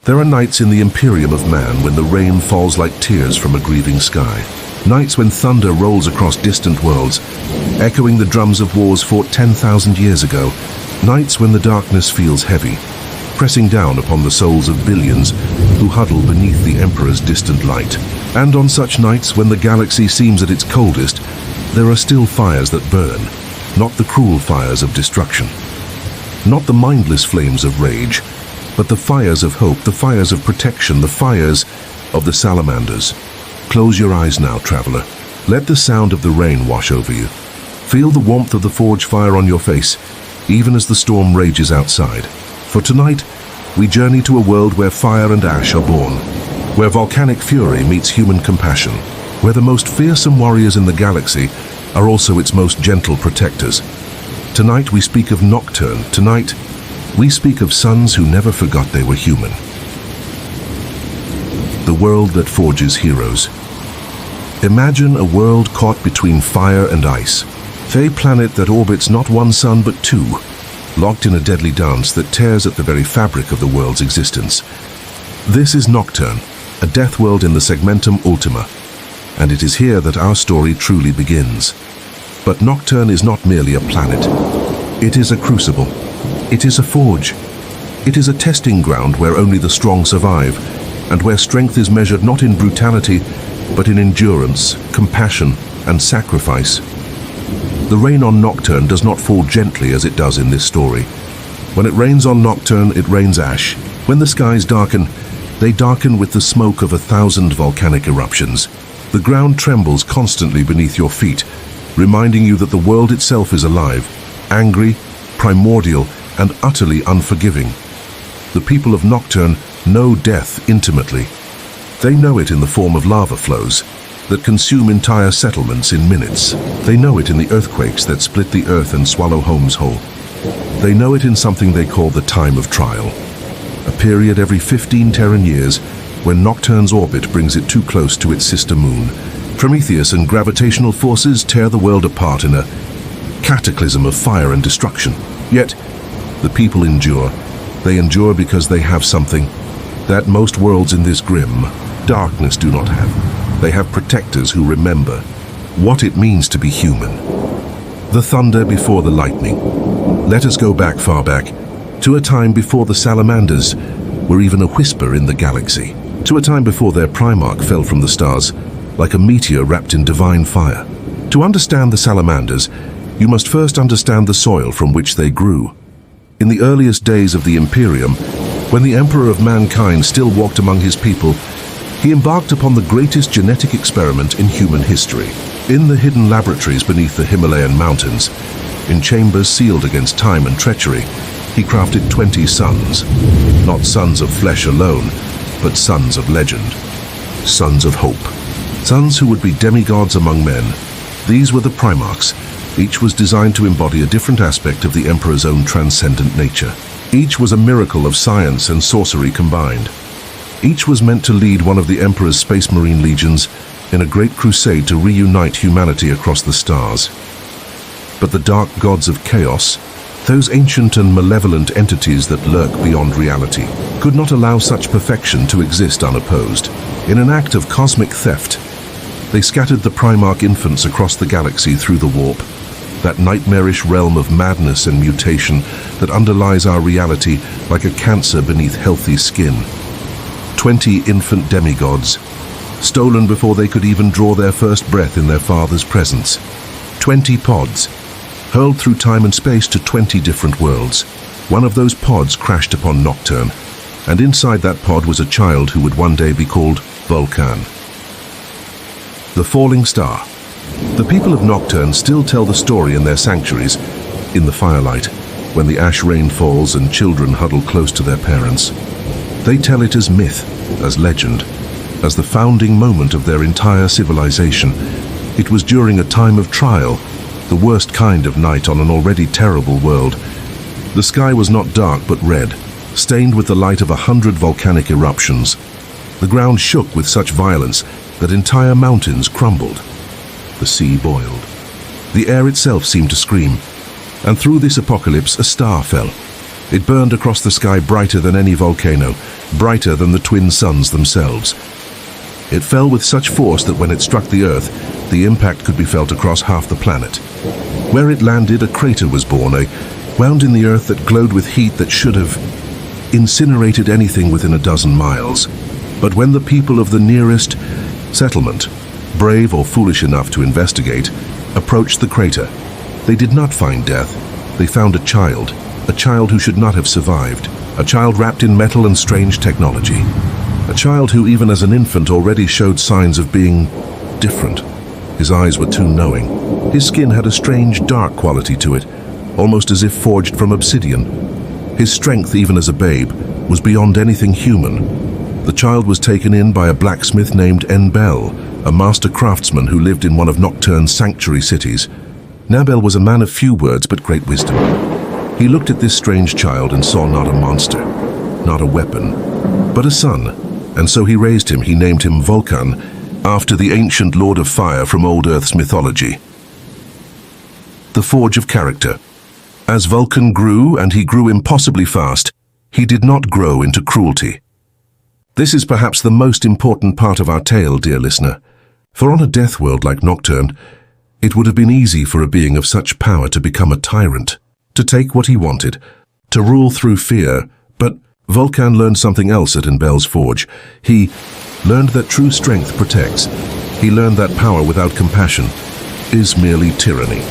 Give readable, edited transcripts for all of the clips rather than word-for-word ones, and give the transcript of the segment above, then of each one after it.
There are nights in the Imperium of man when the rain falls like tears from a grieving sky. Nights when thunder rolls across distant worlds, echoing the drums of wars fought 10,000 years ago. Nights when the darkness feels heavy, pressing down upon the souls of billions who huddle beneath the Emperor's distant light. And on such nights when the galaxy seems at its coldest, there are still fires that burn, not the cruel fires of destruction, not the mindless flames of rage, but the fires of hope, the fires of protection, the fires of the Salamanders. Close your eyes now, traveler. Let the sound of the rain wash over you. Feel the warmth of the forge fire on your face, even as the storm rages outside. For tonight, we journey to a world where fire and ash are born, where volcanic fury meets human compassion, where the most fearsome warriors in the galaxy are also its most gentle protectors. Tonight we speak of Nocturne. Tonight we speak of sons who never forgot they were human. The world that forges heroes. Imagine a world caught between fire and ice. A planet that orbits not one sun but two, locked in a deadly dance that tears at the very fabric of the world's existence. This is Nocturne, a death world in the Segmentum Ultima, and it is here that our story truly begins. But Nocturne is not merely a planet. It is a crucible. It is a forge. It is a testing ground where only the strong survive, and where strength is measured not in brutality, but in endurance, compassion, and sacrifice. The rain on Nocturne does not fall gently as it does in this story. When it rains on Nocturne, it rains ash. When the skies darken, they darken with the smoke of 1,000 volcanic eruptions. The ground trembles constantly beneath your feet, reminding you that the world itself is alive, angry, primordial, and utterly unforgiving. The people of Nocturne know death intimately. They know it in the form of lava flows that consume entire settlements in minutes. They know it in the earthquakes that split the earth and swallow homes whole. They know it in something they call the time of trial, a period every 15 Terran years when Nocturne's orbit brings it too close to its sister moon. Prometheus and gravitational forces tear the world apart in a cataclysm of fire and destruction. Yet, the people endure. They endure because they have something that most worlds in this grim darkness do not have. They have protectors who remember what it means to be human. The thunder before the lightning. Let us go back, far back, to a time before the Salamanders were even a whisper in the galaxy, to a time before their Primarch fell from the stars like a meteor wrapped in divine fire. To understand the Salamanders, you must first understand the soil from which they grew. In the earliest days of the Imperium, when the Emperor of mankind still walked among his people, he embarked upon the greatest genetic experiment in human history. In the hidden laboratories beneath the Himalayan mountains, in chambers sealed against time and treachery, he crafted 20 sons. Not sons of flesh alone, but sons of legend. Sons of hope. Sons who would be demigods among men. These were the Primarchs. Each was designed to embody a different aspect of the Emperor's own transcendent nature. Each was a miracle of science and sorcery combined. Each was meant to lead one of the Emperor's Space Marine legions in a great crusade to reunite humanity across the stars. But the dark gods of chaos, those ancient and malevolent entities that lurk beyond reality, could not allow such perfection to exist unopposed. In an act of cosmic theft, they scattered the Primarch infants across the galaxy through the warp, that nightmarish realm of madness and mutation that underlies our reality like a cancer beneath healthy skin. 20 infant demigods, stolen before they could even draw their first breath in their father's presence. 20 pods, hurled through time and space to 20 different worlds. One of those pods crashed upon Nocturne, and inside that pod was a child who would one day be called Vulcan. The falling star. The people of Nocturne still tell the story in their sanctuaries, in the firelight, when the ash rain falls and children huddle close to their parents. They tell it as myth, as legend, as the founding moment of their entire civilization. It was during a time of trial, the worst kind of night on an already terrible world. The sky was not dark but red, stained with the light of 100 volcanic eruptions. The ground shook with such violence that entire mountains crumbled. The sea boiled. The air itself seemed to scream, and through this apocalypse a star fell, It burned across the sky brighter than any volcano, brighter than the twin suns themselves. It fell with such force that when it struck the Earth, the impact could be felt across half the planet. Where it landed, a crater was born, a wound in the Earth that glowed with heat that should have incinerated anything within a dozen miles. But when the people of the nearest settlement, brave or foolish enough to investigate, approached the crater, they did not find death. They found a child who should not have survived, a child wrapped in metal and strange technology, a child who even as an infant already showed signs of being different. His eyes were too knowing. His skin had a strange dark quality to it, almost as if forged from obsidian. His strength, even as a babe, was beyond anything human. The child was taken in by a blacksmith named Enbel, a master craftsman who lived in one of Nocturne's sanctuary cities. Nabel was a man of few words but great wisdom. He looked at this strange child and saw not a monster, not a weapon, but a son, and so he raised him. He named him Vulcan, after the ancient Lord of Fire from old Earth's mythology. The forge of character. As Vulcan grew, and he grew impossibly fast, he did not grow into cruelty. This is perhaps the most important part of our tale, dear listener, for on a death world like Nocturne, it would have been easy for a being of such power to become a tyrant, to take what he wanted, to rule through fear. But Vulcan learned something else at Enbel's forge. He learned that true strength protects. He learned that power without compassion is merely tyranny.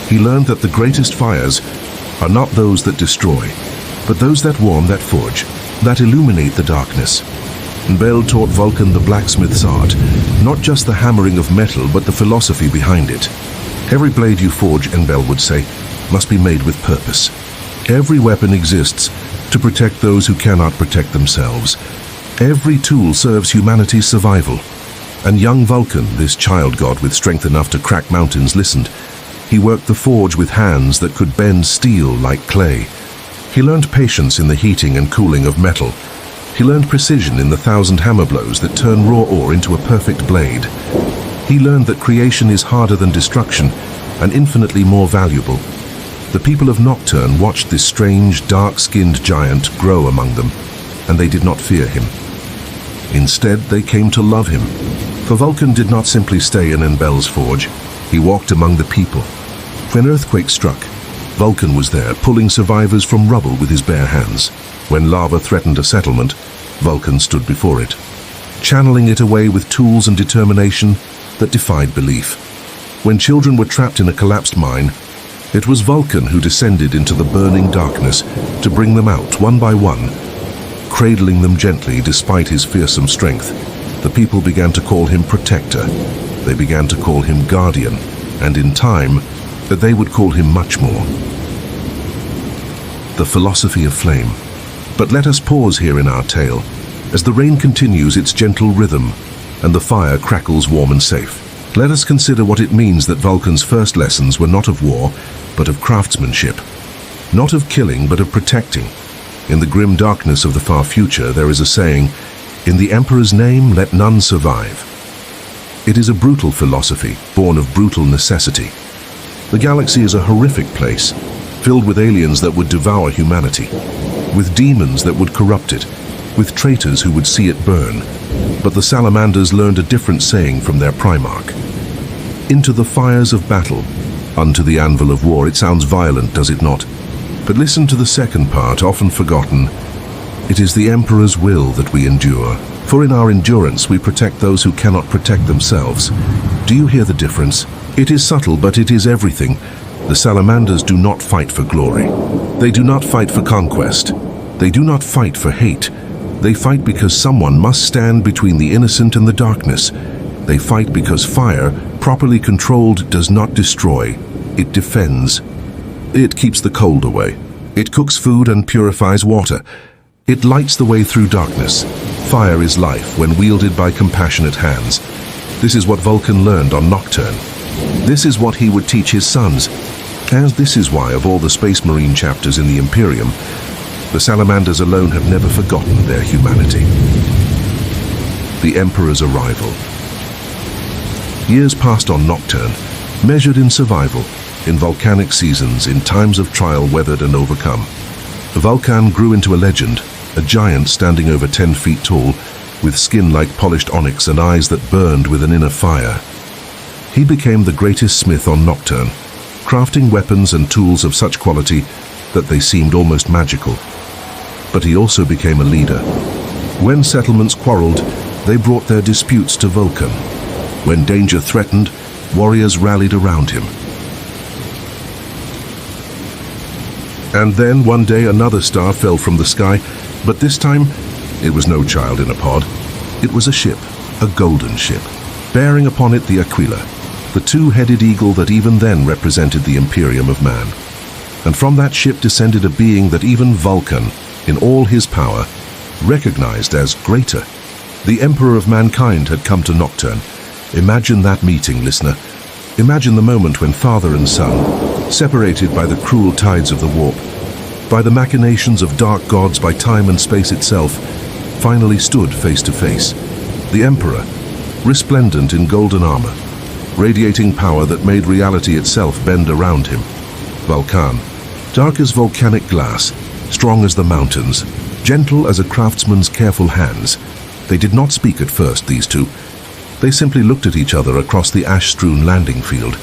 He learned that the greatest fires are not those that destroy, but those that warm, that forge, that illuminate the darkness. Enbel taught Vulcan the blacksmith's art, not just the hammering of metal, but the philosophy behind it. Every blade you forge, Enbel would say, must be made with purpose. Every weapon exists to protect those who cannot protect themselves. Every tool serves humanity's survival. And young Vulcan, this child god with strength enough to crack mountains, listened. He worked the forge with hands that could bend steel like clay. He learned patience in the heating and cooling of metal. He learned precision in the 1,000 hammer blows that turn raw ore into a perfect blade. He learned that creation is harder than destruction and infinitely more valuable. The people of Nocturne watched this strange, dark-skinned giant grow among them, and they did not fear him. Instead, they came to love him. For Vulcan did not simply stay in Enbel's forge, he walked among the people. When earthquake struck, Vulcan was there, pulling survivors from rubble with his bare hands. When lava threatened a settlement, Vulcan stood before it, channeling it away with tools and determination that defied belief. When children were trapped in a collapsed mine, it was Vulcan who descended into the burning darkness to bring them out one by one, cradling them gently despite his fearsome strength. The people began to call him Protector. They began to call him Guardian, and in time, that they would call him much more. The philosophy of flame. But let us pause here in our tale, as the rain continues its gentle rhythm, and the fire crackles warm and safe. Let us consider what it means that Vulcan's first lessons were not of war, but of craftsmanship. Not of killing, but of protecting. In the grim darkness of the far future, there is a saying, "In the Emperor's name, let none survive." It is a brutal philosophy, born of brutal necessity. The galaxy is a horrific place, filled with aliens that would devour humanity, with demons that would corrupt it, with traitors who would see it burn. But the Salamanders learned a different saying from their Primarch. Into the fires of battle, unto the anvil of war. It sounds violent, does it not? But listen to the second part, often forgotten. It is the Emperor's will that we endure. For in our endurance we protect those who cannot protect themselves. Do you hear the difference? It is subtle, but it is everything. The Salamanders do not fight for glory. They do not fight for conquest. They do not fight for hate. They fight because someone must stand between the innocent and the darkness. They fight because fire, properly controlled, does not destroy. It defends. It keeps the cold away. It cooks food and purifies water. It lights the way through darkness. Fire is life when wielded by compassionate hands. This is what Vulcan learned on Nocturne. This is what he would teach his sons. And this is why, of all the Space Marine chapters in the Imperium, the Salamanders alone have never forgotten their humanity. The Emperor's arrival. Years passed on Nocturne, measured in survival, in volcanic seasons, in times of trial weathered and overcome. Vulcan grew into a legend, a giant standing over 10 feet tall, with skin like polished onyx and eyes that burned with an inner fire. He became the greatest smith on Nocturne, crafting weapons and tools of such quality that they seemed almost magical. But he also became a leader. When settlements quarreled, they brought their disputes to Vulcan. When danger threatened, warriors rallied around him. And then one day another star fell from the sky, but this time it was no child in a pod. It was a ship, a golden ship, bearing upon it the Aquila, the two-headed eagle that even then represented the Imperium of man. And from that ship descended a being that even Vulcan, in all his power, recognized as greater. The Emperor of mankind had come to Nocturne. Imagine that meeting, listener. Imagine the moment when father and son, separated by the cruel tides of the warp, by the machinations of dark gods, by time and space itself, finally stood face to face. The Emperor, resplendent in golden armor, radiating power that made reality itself bend around him. Vulcan, dark as volcanic glass, strong as the mountains, gentle as a craftsman's careful hands. They did not speak at first, these two. They simply looked at each other across the ash-strewn landing field.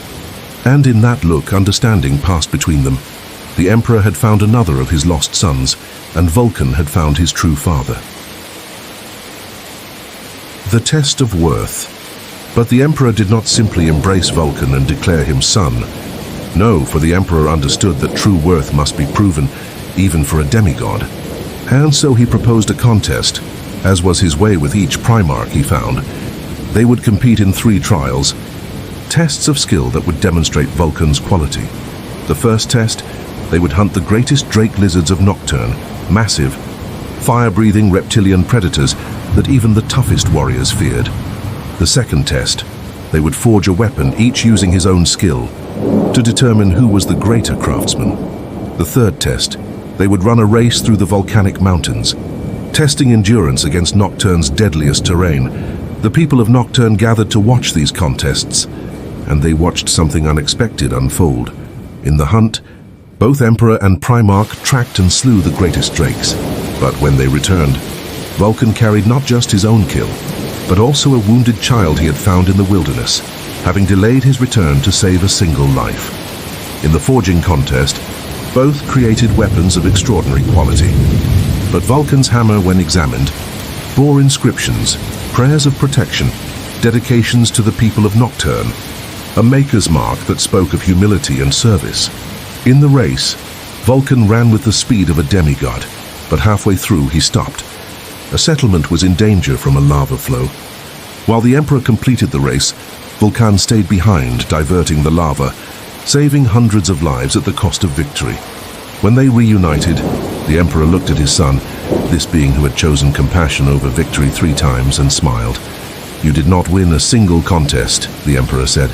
And in that look, understanding passed between them. The Emperor had found another of his lost sons, and Vulcan had found his true father. The test of worth. But the Emperor did not simply embrace Vulcan and declare him son. No, for the Emperor understood that true worth must be proven, even for a demigod. And so he proposed a contest, as was his way with each Primarch he found. They would compete in 3 trials, tests of skill that would demonstrate Vulcan's quality. The first test, they would hunt the greatest drake lizards of Nocturne, massive, fire-breathing reptilian predators that even the toughest warriors feared. The second test, they would forge a weapon, each using his own skill, to determine who was the greater craftsman. The third test, they would run a race through the volcanic mountains, testing endurance against Nocturne's deadliest terrain. The people of Nocturne gathered to watch these contests, and they watched something unexpected unfold. In the hunt, both Emperor and Primarch tracked and slew the greatest drakes. But when they returned, Vulcan carried not just his own kill, but also a wounded child he had found in the wilderness, having delayed his return to save a single life. In the forging contest, both created weapons of extraordinary quality. But Vulcan's hammer, when examined, bore inscriptions, prayers of protection, dedications to the people of Nocturne, a maker's mark that spoke of humility and service. In the race, Vulcan ran with the speed of a demigod, but halfway through he stopped. A settlement was in danger from a lava flow. While the Emperor completed the race, Vulcan stayed behind, diverting the lava, saving hundreds of lives at the cost of victory. When they reunited, the Emperor looked at his son, this being who had chosen compassion over victory 3 times, and smiled. "You did not win a single contest," the Emperor said.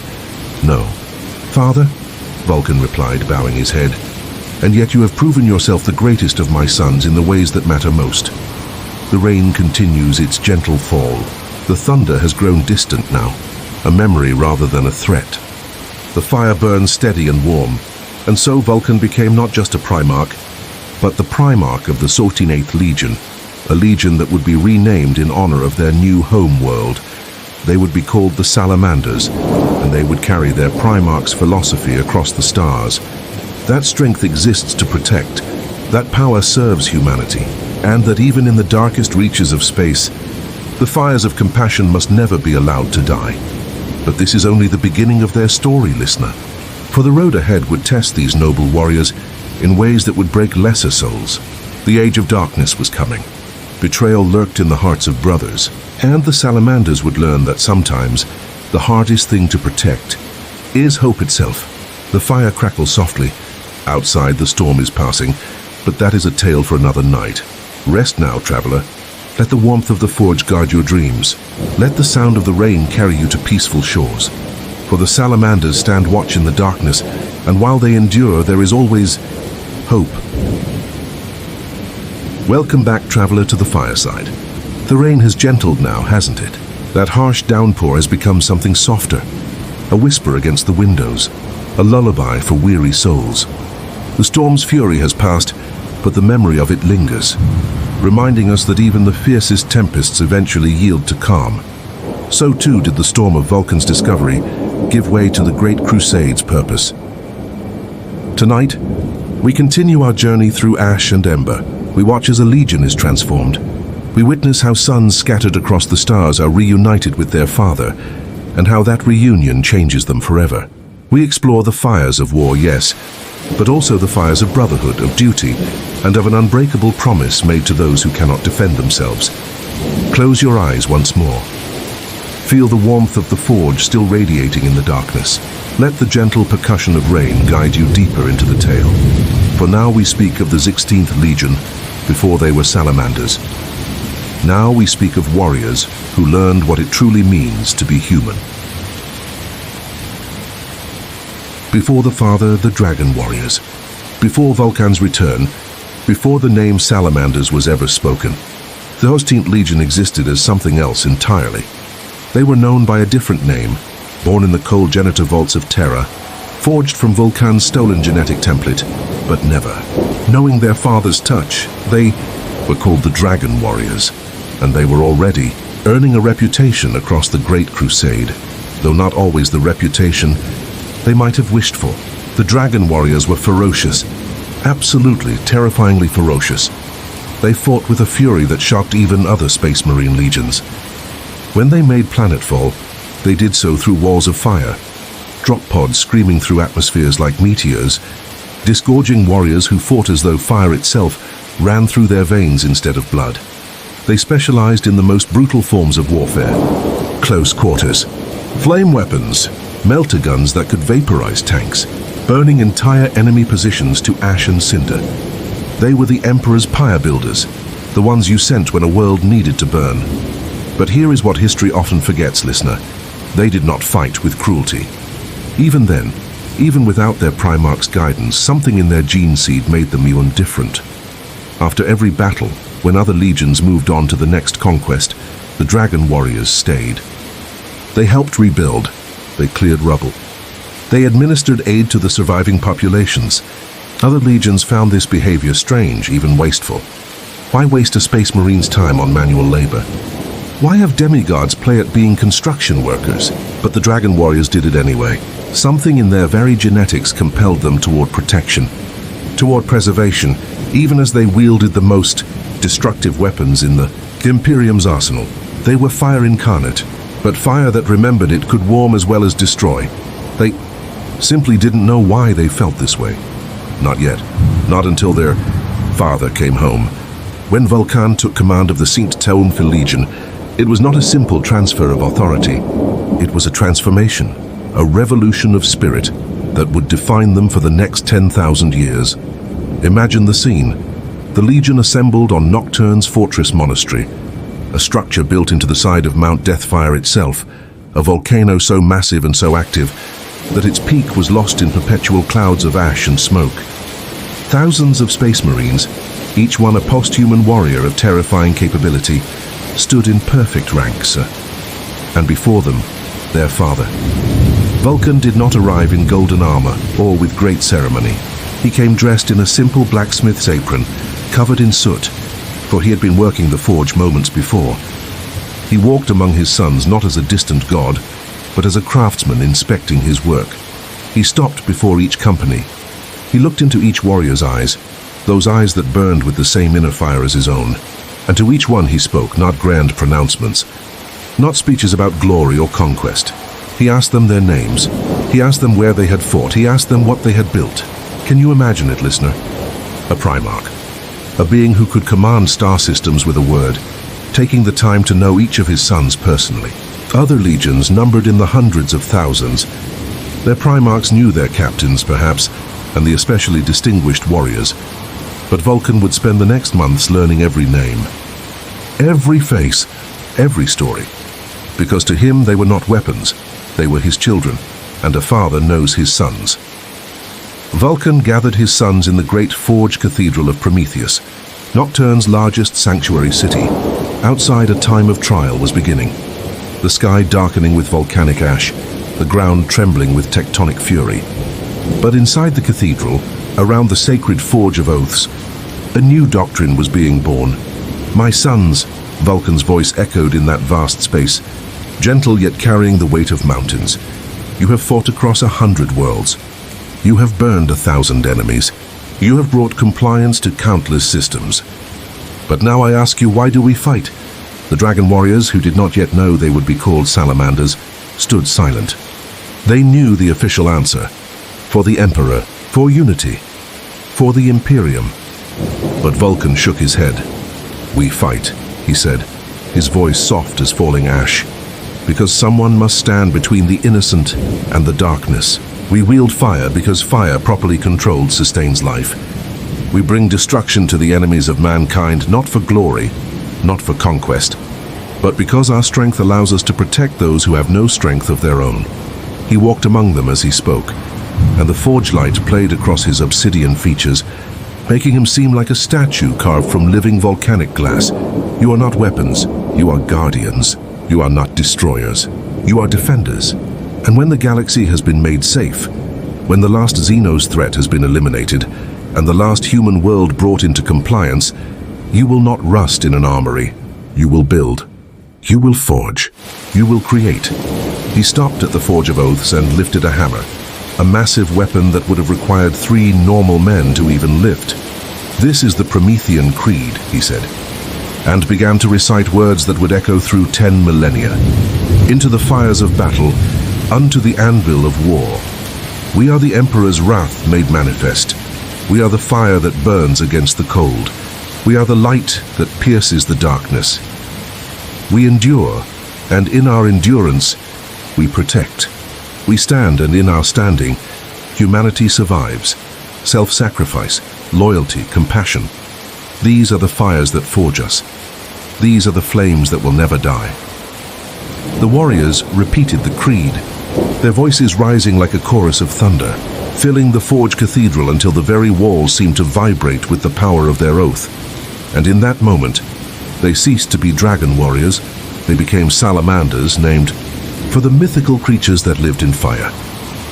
"No." "Father," Vulcan replied, bowing his head, "and yet you have proven yourself the greatest of my sons in the ways that matter most." The rain continues its gentle fall. The thunder has grown distant now, a memory rather than a threat. The fire burns steady and warm, and so Vulcan became not just a Primarch, but the Primarch of the 14th Legion, a legion that would be renamed in honor of their new home world. They would be called the Salamanders, and they would carry their Primarch's philosophy across the stars. That strength exists to protect, that power serves humanity, and that even in the darkest reaches of space, the fires of compassion must never be allowed to die. But this is only the beginning of their story, listener. For the road ahead would test these noble warriors in ways that would break lesser souls. The Age of Darkness was coming. Betrayal lurked in the hearts of brothers, and the Salamanders would learn that sometimes the hardest thing to protect is hope itself. The fire crackles softly. Outside, the storm is passing, but that is a tale for another night. Rest now, traveler. Let the warmth of the forge guard your dreams. Let the sound of the rain carry you to peaceful shores. For the Salamanders stand watch in the darkness, and while they endure, there is always hope. Welcome back, traveler, to the fireside. The rain has gentled now, hasn't it? That harsh downpour has become something softer, a whisper against the windows, a lullaby for weary souls. The storm's fury has passed, but the memory of it lingers, reminding us that even the fiercest tempests eventually yield to calm. So too did the storm of Vulcan's discovery give way to the Great Crusade's purpose. Tonight, we continue our journey through ash and ember. We watch as a legion is transformed. We witness how suns scattered across the stars are reunited with their father, and how that reunion changes them forever. We explore the fires of war, yes, but also the fires of brotherhood, of duty, and of an unbreakable promise made to those who cannot defend themselves. Close your eyes once more. Feel the warmth of the forge still radiating in the darkness. Let the gentle percussion of rain guide you deeper into the tale. For now we speak of the 16th Legion, before they were Salamanders. Now we speak of warriors who learned what it truly means to be human. Before the Father, the Dragon Warriors. Before Vulcan's return, before the name Salamanders was ever spoken, the 16th Legion existed as something else entirely. They were known by a different name, born in the cold genitor vaults of Terra, forged from Vulcan's stolen genetic template, but never. Knowing their father's touch, they were called the Dragon Warriors, and they were already earning a reputation across the Great Crusade, though not always the reputation they might have wished for. The Dragon Warriors were ferocious, absolutely terrifyingly ferocious. They fought with a fury that shocked even other Space Marine legions. When they made planetfall, they did so through walls of fire, drop pods screaming through atmospheres like meteors, disgorging warriors who fought as though fire itself ran through their veins instead of blood. They specialized in the most brutal forms of warfare: close quarters, flame weapons, melter guns that could vaporize tanks, burning entire enemy positions to ash and cinder. They were the Emperor's pyre builders, the ones you sent when a world needed to burn. But here is what history often forgets, listener. They did not fight with cruelty. Even then, even without their Primarchs' guidance, something in their gene seed made them immune different. After every battle, when other legions moved on to the next conquest, the Dragon Warriors stayed. They helped rebuild. They cleared rubble. They administered aid to the surviving populations. Other legions found this behavior strange, even wasteful. Why waste a Space Marine's time on manual labor? Why have demigods play at being construction workers? But the Dragon Warriors did it anyway. Something in their very genetics compelled them toward protection, toward preservation, even as they wielded the most destructive weapons in the Imperium's arsenal. They were fire incarnate, but fire that remembered it could warm as well as destroy. They simply didn't know why they felt this way. Not yet. Not until their father came home. When Vulcan took command of the Saint Teunfil Legion, it was not a simple transfer of authority. It was a transformation, a revolution of spirit that would define them for the next 10,000 years. Imagine the scene. The Legion assembled on Nocturne's fortress monastery, a structure built into the side of Mount Deathfire itself, a volcano so massive and so active that its peak was lost in perpetual clouds of ash and smoke. Thousands of Space Marines, each one a post-human warrior of terrifying capability, stood in perfect ranks, and before them, their father. Vulcan did not arrive in golden armor or with great ceremony. He came dressed in a simple blacksmith's apron, covered in soot, for he had been working the forge moments before. He walked among his sons not as a distant god, but as a craftsman inspecting his work. He stopped before each company. He looked into each warrior's eyes, those eyes that burned with the same inner fire as his own. And to each one he spoke, not grand pronouncements, not speeches about glory or conquest. He asked them their names. He asked them where they had fought. He asked them what they had built. Can you imagine it, listener? A Primarch. A being who could command star systems with a word, taking the time to know each of his sons personally. Other legions numbered in the hundreds of thousands. Their Primarchs knew their captains, perhaps, and the especially distinguished warriors. But Vulcan would spend the next months learning every name, every face, every story. Because to him they were not weapons, they were his children, and a father knows his sons. Vulcan gathered his sons in the great Forge Cathedral of Prometheus, Nocturne's largest sanctuary city. Outside, a time of trial was beginning. The sky darkening with volcanic ash, the ground trembling with tectonic fury. But inside the cathedral, around the sacred Forge of Oaths, A new doctrine was being born. "My sons," Vulcan's voice echoed in that vast space, gentle yet carrying the weight of mountains. "You have fought across 100 worlds. You have burned 1,000 enemies. You have brought compliance to countless systems. But now I ask you, why do we fight?" The dragon warriors, who did not yet know they would be called Salamanders, stood silent. They knew the official answer. For the Emperor, for unity, for the Imperium. But Vulcan shook his head. "We fight," he said, his voice soft as falling ash, "because someone must stand between the innocent and the darkness. We wield fire because fire properly controlled sustains life. We bring destruction to the enemies of mankind, not for glory, not for conquest, but because our strength allows us to protect those who have no strength of their own." He walked among them as he spoke, and the forge light played across his obsidian features, making him seem like a statue carved from living volcanic glass. "You are not weapons, you are guardians. You are not destroyers. You are defenders. And when the galaxy has been made safe, when the last Xenos threat has been eliminated, and the last human world brought into compliance, you will not rust in an armory. You will build. You will forge. You will create." He stopped at the Forge of Oaths and lifted a hammer, a massive weapon that would have required 3 normal men to even lift. "This is the Promethean Creed," he said, and began to recite words that would echo through 10 millennia. "Into the fires of battle, unto the anvil of war. We are the Emperor's wrath made manifest. We are the fire that burns against the cold. We are the light that pierces the darkness. We endure, and in our endurance, we protect. We stand, and in our standing, humanity survives. Self-sacrifice, loyalty, compassion. These are the fires that forge us. These are the flames that will never die." The warriors repeated the creed, their voices rising like a chorus of thunder, filling the forge cathedral until the very walls seemed to vibrate with the power of their oath. And in that moment, they ceased to be dragon warriors. They became salamanders, named for the mythical creatures that lived in fire,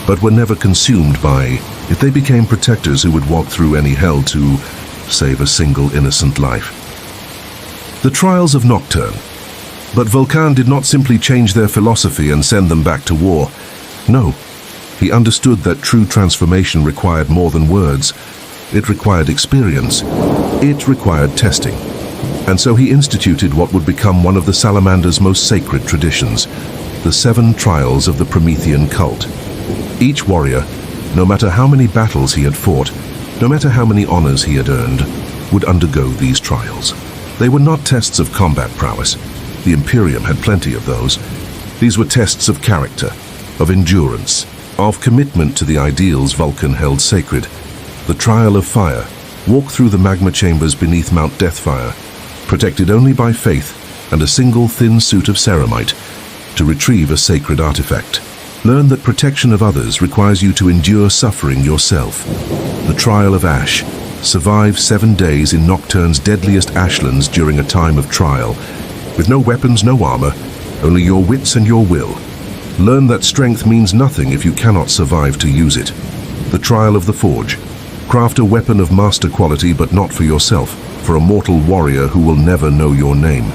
but were never consumed by it. They became protectors who would walk through any hell to save a single innocent life. The trials of Nocturne. But Vulcan did not simply change their philosophy and send them back to war. No, he understood that true transformation required more than words. It required experience. It required testing. And so he instituted what would become one of the Salamanders' most sacred traditions, the 7 trials of the Promethean cult. Each warrior, no matter how many battles he had fought, no matter how many honors he had earned, would undergo these trials. They were not tests of combat prowess. The Imperium had plenty of those. These were tests of character, of endurance, of commitment to the ideals Vulcan held sacred. The trial of fire. Walk through the magma chambers beneath Mount Deathfire, protected only by faith and a single thin suit of ceramite, to retrieve a sacred artifact. Learn that protection of others requires you to endure suffering yourself. The trial of ash. Survive 7 days in Nocturne's deadliest ashlands during a time of trial, with no weapons, no armor, only your wits and your will. Learn that strength means nothing if you cannot survive to use it. The trial of the forge. Craft a weapon of master quality, but not for yourself, for a mortal warrior who will never know your name.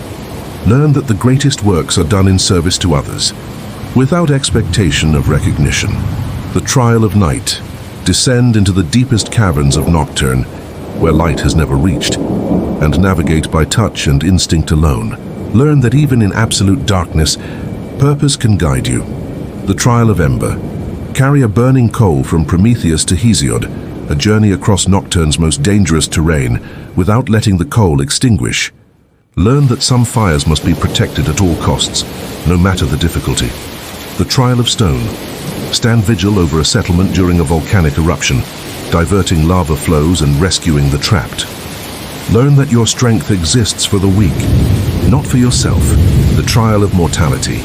Learn that the greatest works are done in service to others, without expectation of recognition. The trial of night. Descend into the deepest caverns of Nocturne, where light has never reached, and navigate by touch and instinct alone. Learn that even in absolute darkness, purpose can guide you. The trial of ember. Carry a burning coal from Prometheus to Hesiod, a journey across Nocturne's most dangerous terrain, without letting the coal extinguish. Learn that some fires must be protected at all costs, no matter the difficulty. The trial of stone. Stand vigil over a settlement during a volcanic eruption, diverting lava flows and rescuing the trapped. Learn that your strength exists for the weak, not for yourself. The trial of mortality.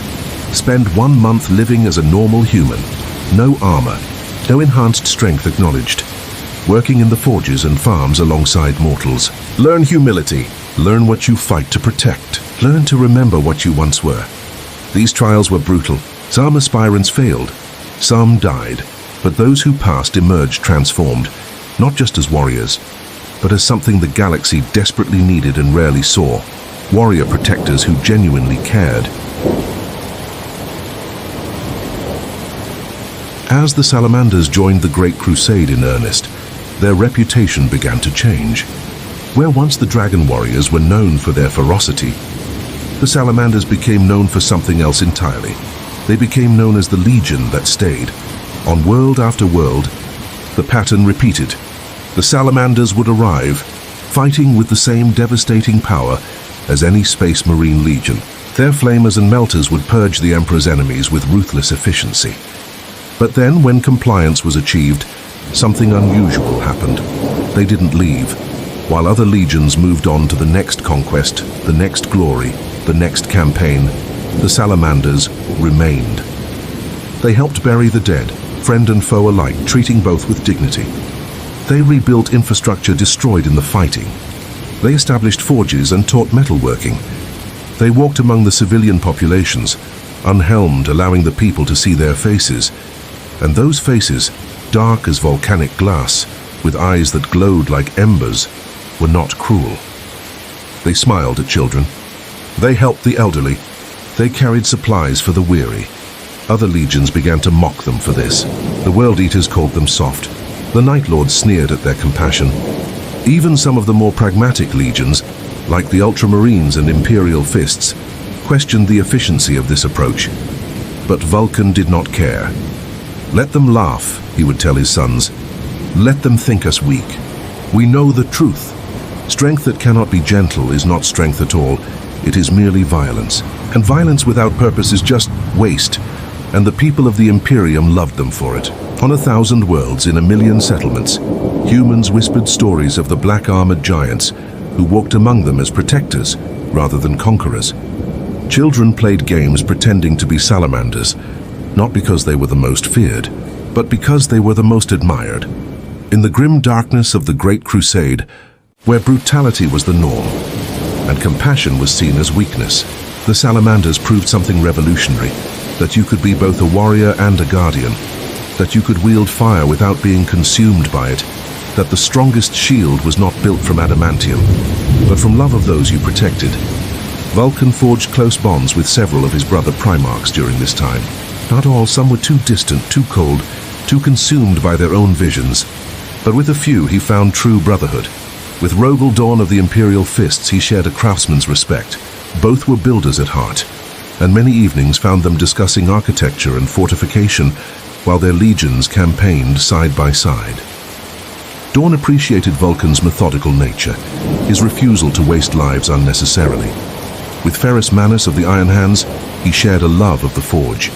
Spend 1 month living as a normal human. No armor, no enhanced strength acknowledged. Working in the forges and farms alongside mortals. Learn humility. Learn what you fight to protect. Learn to remember what you once were. These trials were brutal. Some aspirants failed. Some died. But those who passed emerged transformed, not just as warriors, but as something the galaxy desperately needed and rarely saw. Warrior protectors who genuinely cared. As the Salamanders joined the Great Crusade in earnest, their reputation began to change. Where once the Dragon Warriors were known for their ferocity, the Salamanders became known for something else entirely. They became known as the Legion that stayed. On world after world, the pattern repeated. The Salamanders would arrive, fighting with the same devastating power as any Space Marine Legion. Their flamers and melters would purge the Emperor's enemies with ruthless efficiency. But then, when compliance was achieved, something unusual happened. They didn't leave. While other legions moved on to the next conquest, the next glory, the next campaign, the Salamanders remained. They helped bury the dead, friend and foe alike, treating both with dignity. They rebuilt infrastructure destroyed in the fighting. They established forges and taught metalworking. They walked among the civilian populations, unhelmed, allowing the people to see their faces. And those faces, dark as volcanic glass, with eyes that glowed like embers, were not cruel. They smiled at children. They helped the elderly. They carried supplies for the weary. Other legions began to mock them for this. The World Eaters called them soft. The Night Lords sneered at their compassion. Even some of the more pragmatic legions, like the Ultramarines and Imperial Fists, questioned the efficiency of this approach. But Vulcan did not care. Let them laugh, he would tell his sons. Let them think us weak. We know the truth. Strength that cannot be gentle is not strength at all. It is merely violence. And violence without purpose is just waste. And the people of the Imperium loved them for it. On 1,000 worlds, in 1,000,000 settlements, humans whispered stories of the black-armored giants who walked among them as protectors rather than conquerors. Children played games pretending to be salamanders, not because they were the most feared, but because they were the most admired. In the grim darkness of the Great Crusade, where brutality was the norm and compassion was seen as weakness, the Salamanders proved something revolutionary, that you could be both a warrior and a guardian, that you could wield fire without being consumed by it, that the strongest shield was not built from adamantium, but from love of those you protected. Vulcan forged close bonds with several of his brother Primarchs during this time. Not all, some were too distant, too cold, too consumed by their own visions. But with a few he found true brotherhood. With Rogel Dawn of the Imperial Fists he shared a craftsman's respect. Both were builders at heart, and many evenings found them discussing architecture and fortification while their legions campaigned side by side. Dawn appreciated Vulcan's methodical nature, his refusal to waste lives unnecessarily. With Ferrus Manus of the Iron Hands, he shared a love of the forge.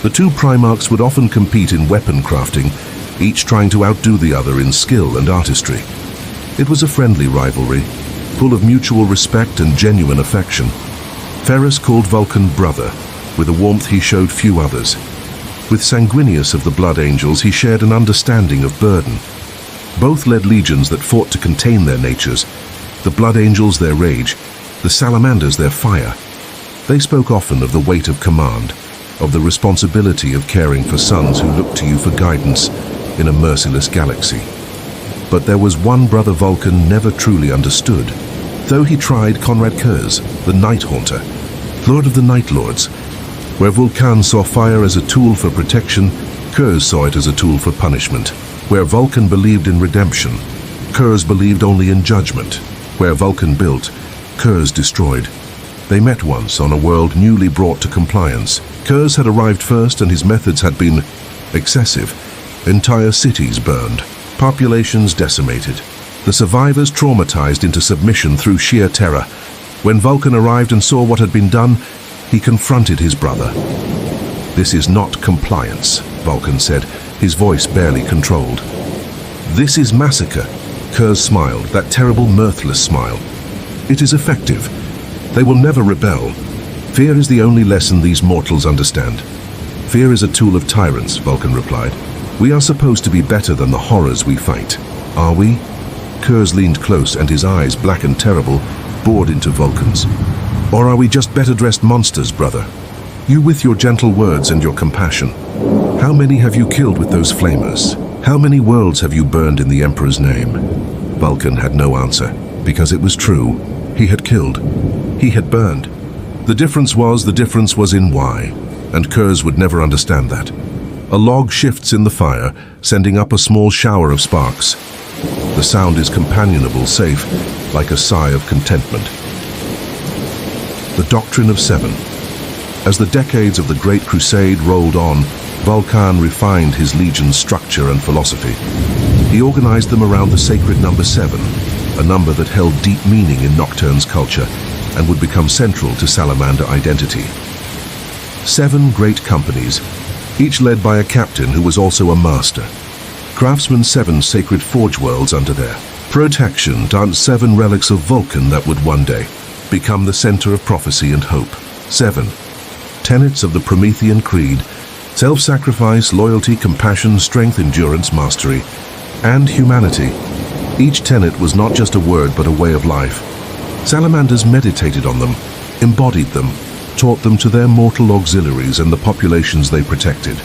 The two Primarchs would often compete in weapon crafting, each trying to outdo the other in skill and artistry. It was a friendly rivalry, full of mutual respect and genuine affection. Ferrus called Vulcan brother, with a warmth he showed few others. With Sanguinius of the Blood Angels, he shared an understanding of burden. Both led legions that fought to contain their natures, the Blood Angels their rage, the Salamanders their fire. They spoke often of the weight of command, of the responsibility of caring for sons who looked to you for guidance in a merciless galaxy. But there was one brother Vulcan never truly understood, though he tried. Conrad Curze, the Night Haunter, Lord of the Night Lords. Where Vulcan saw fire as a tool for protection, Curze saw it as a tool for punishment. Where Vulcan believed in redemption, Curze believed only in judgment. Where Vulcan built, Curze destroyed. They met once on a world newly brought to compliance. Curze had arrived first and his methods had been excessive. Entire cities burned, populations decimated, the survivors traumatized into submission through sheer terror. When Vulcan arrived and saw what had been done, he confronted his brother. "This is not compliance," Vulcan said, his voice barely controlled. "This is massacre." Curze smiled, that terrible, mirthless smile. "It is effective. They will never rebel. Fear is the only lesson these mortals understand." "Fear is a tool of tyrants," Vulcan replied. "We are supposed to be better than the horrors we fight. Are we?" Curze leaned close and his eyes, black and terrible, bored into Vulcan's. "Or are we just better-dressed monsters, brother? You with your gentle words and your compassion. How many have you killed with those flamers? How many worlds have you burned in the Emperor's name? Vulcan had no answer, because it was true. He had killed. He had burned. The difference was in why, and Kurz would never understand that. A log shifts in the fire, sending up a small shower of sparks. The sound is companionable, safe, like a sigh of contentment. The Doctrine of Seven. As the decades of the Great Crusade rolled on, Vulcan refined his legion's structure and philosophy. He organized them around the sacred number 7, a number that held deep meaning in Nocturne's culture and would become central to Salamander identity. 7 great companies, each led by a captain who was also a master. Craftsman 7's sacred forge worlds under their protection danced 7 relics of Vulcan that would one day become the center of prophecy and hope. 7 tenets of the Promethean Creed: self-sacrifice, loyalty, compassion, strength, endurance, mastery, and humanity. Each tenet was not just a word but a way of life. Salamanders meditated on them, embodied them, taught them to their mortal auxiliaries and the populations they protected.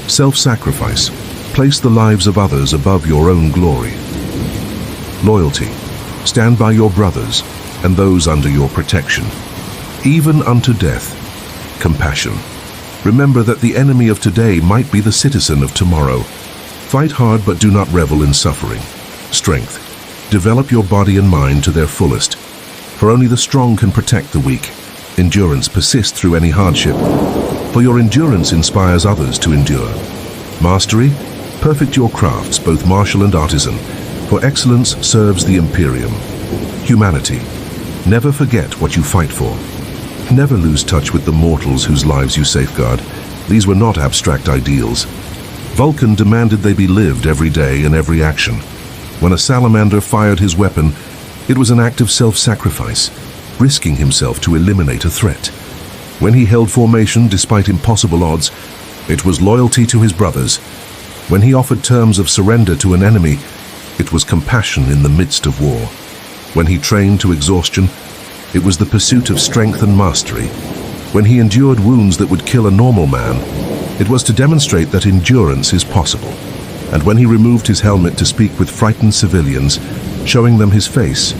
Self-sacrifice: place the lives of others above your own glory. Loyalty: stand by your brothers and those under your protection, even unto death. Compassion: remember that the enemy of today might be the citizen of tomorrow. Fight hard but do not revel in suffering. Strength: develop your body and mind to their fullest, for only the strong can protect the weak. Endurance: persist through any hardship, for your endurance inspires others to endure. Mastery: perfect your crafts, both martial and artisan, for excellence serves the Imperium. Humanity: never forget what you fight for. Never lose touch with the mortals whose lives you safeguard. These were not abstract ideals. Vulcan demanded they be lived every day in every action. When a salamander fired his weapon, it was an act of self-sacrifice, risking himself to eliminate a threat. When he held formation despite impossible odds, it was loyalty to his brothers. When he offered terms of surrender to an enemy, it was compassion in the midst of war. When he trained to exhaustion, it was the pursuit of strength and mastery. When he endured wounds that would kill a normal man, it was to demonstrate that endurance is possible. And when he removed his helmet to speak with frightened civilians, showing them his face,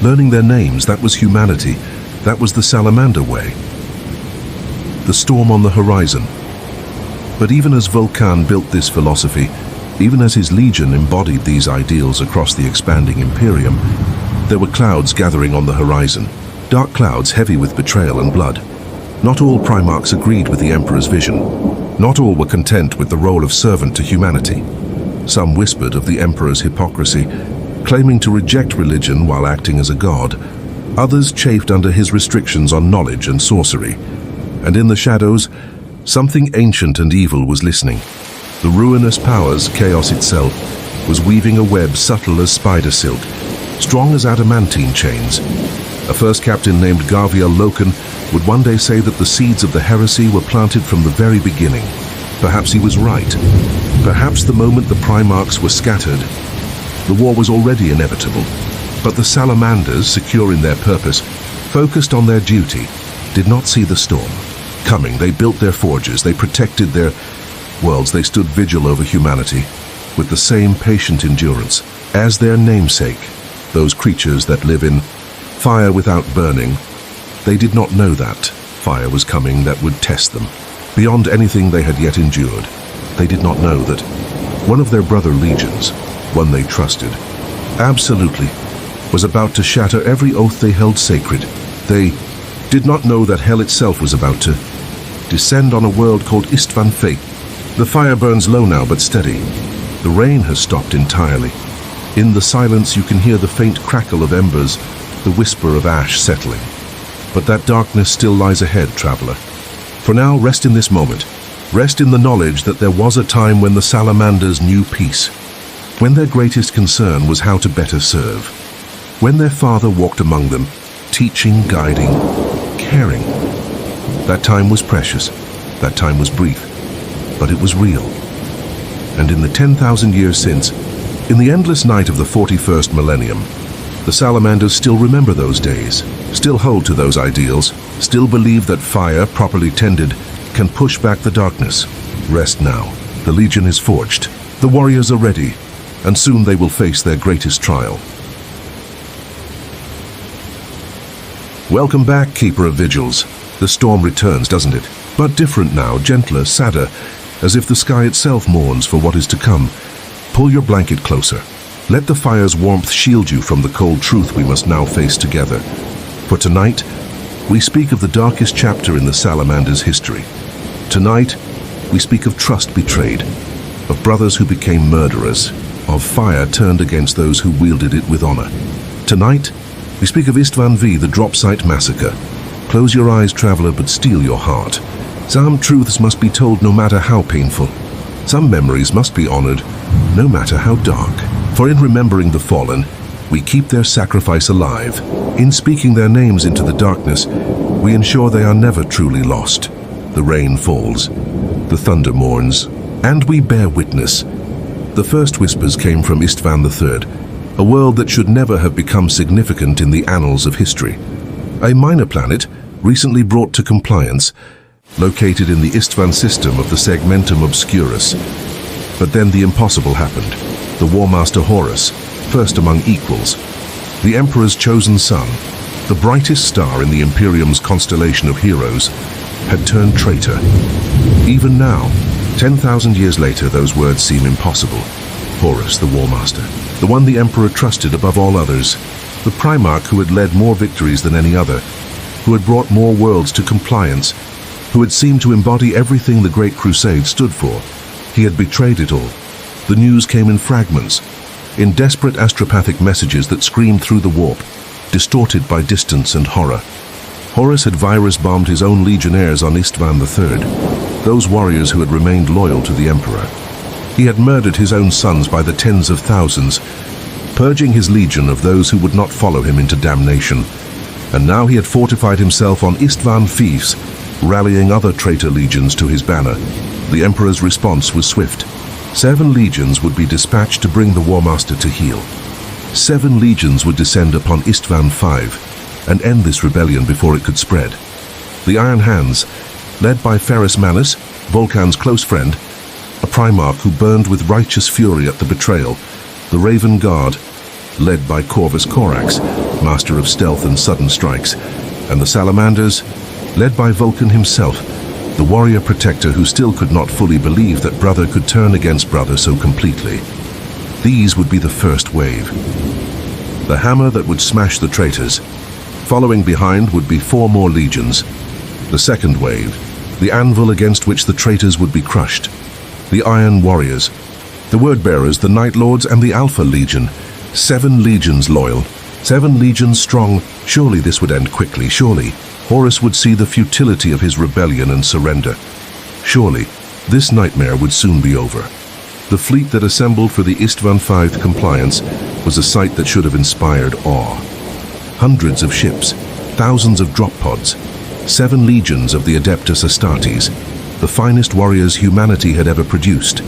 learning their names, that was humanity. That was the Salamander way. The storm on the horizon. But even as Vulcan built this philosophy, even as his legion embodied these ideals across the expanding Imperium, there were clouds gathering on the horizon. Dark clouds heavy with betrayal and blood. Not all Primarchs agreed with the Emperor's vision. Not all were content with the role of servant to humanity. Some whispered of the Emperor's hypocrisy, claiming to reject religion while acting as a god. Others chafed under his restrictions on knowledge and sorcery. And in the shadows, something ancient and evil was listening. The ruinous powers, chaos itself, was weaving a web subtle as spider silk, strong as adamantine chains. A first captain named Gavia Loken would one day say that the seeds of the heresy were planted from the very beginning. Perhaps he was right. Perhaps the moment the Primarchs were scattered, the war was already inevitable. But the Salamanders, secure in their purpose, focused on their duty, did not see the storm coming. They built their forges, they protected their worlds, they stood vigil over humanity with the same patient endurance as their namesake, those creatures that live in fire without burning. They did not know that fire was coming that would test them beyond anything they had yet endured. They did not know that one of their brother legions, one they trusted, absolutely, was about to shatter every oath they held sacred. They did not know that hell itself was about to descend on a world called Istvan Fate. The fire burns low now but steady. The rain has stopped entirely. In the silence you can hear the faint crackle of embers, the whisper of ash settling. But that darkness still lies ahead, traveler. For now, rest in this moment. Rest in the knowledge that there was a time when the Salamanders knew peace, when their greatest concern was how to better serve, when their father walked among them, teaching, guiding, caring. That time was precious, that time was brief, but it was real. And in the 10,000 years since, in the endless night of the 41st millennium, the Salamanders still remember those days, still hold to those ideals, still believe that fire, properly tended, can push back the darkness. Rest now. The Legion is forged. The warriors are ready. and soon they will face their greatest trial. Welcome back, Keeper of Vigils. The storm returns, doesn't it? But different now, gentler, sadder, as if the sky itself mourns for what is to come. Pull your blanket closer. Let the fire's warmth shield you from the cold truth we must now face together. For tonight, we speak of the darkest chapter in the Salamanders' history. Tonight, we speak of trust betrayed, of brothers who became murderers, of fire turned against those who wielded it with honor. Tonight, we speak of Istvan V, the drop site massacre. Close your eyes, traveler, but steel your heart. Some truths must be told no matter how painful. Some memories must be honored, no matter how dark. For in remembering the fallen, we keep their sacrifice alive. In speaking their names into the darkness, we ensure they are never truly lost. The rain falls, the thunder mourns, and we bear witness. The first whispers came from Istvan III, a world that should never have become significant in the annals of history. A minor planet, recently brought to compliance, located in the Istvan system of the Segmentum Obscurus. But then the impossible happened. The War Master Horus, first among equals, the Emperor's chosen son, the brightest star in the Imperium's constellation of heroes, had turned traitor. Even now, 10,000 years later, those words seem impossible. Horus, the War Master, the one the Emperor trusted above all others, the Primarch who had led more victories than any other, who had brought more worlds to compliance, who had seemed to embody everything the Great Crusade stood for. He had betrayed it all. The news came in fragments, in desperate astropathic messages that screamed through the warp, distorted by distance and horror. Horus had virus-bombed his own legionnaires on Istvan III, those warriors who had remained loyal to the Emperor. He had murdered his own sons by the tens of thousands, purging his legion of those who would not follow him into damnation. And now he had fortified himself on Istvan Fiefs, rallying other traitor legions to his banner. The Emperor's response was swift. 7 legions would be dispatched to bring the War Master to heel. 7 legions would descend upon Istvan V and end this rebellion before it could spread. The Iron Hands, led by Ferrus Manus, Vulcan's close friend, a Primarch who burned with righteous fury at the betrayal, the Raven Guard, led by Corvus Corax, master of stealth and sudden strikes, and the Salamanders, led by Vulcan himself, the warrior protector who still could not fully believe that brother could turn against brother so completely. These would be the first wave. The hammer that would smash the traitors. Following behind would be 4 more legions. The second wave, the anvil against which the traitors would be crushed. The Iron Warriors, the Word-bearers, the Night Lords, and the Alpha Legion. 7 legions loyal, 7 legions strong. Surely this would end quickly, surely. Horus would see the futility of his rebellion and surrender. Surely, this nightmare would soon be over. The fleet that assembled for the Istvan V compliance was a sight that should have inspired awe. Hundreds of ships, thousands of drop pods, 7 legions of the Adeptus Astartes, the finest warriors humanity had ever produced.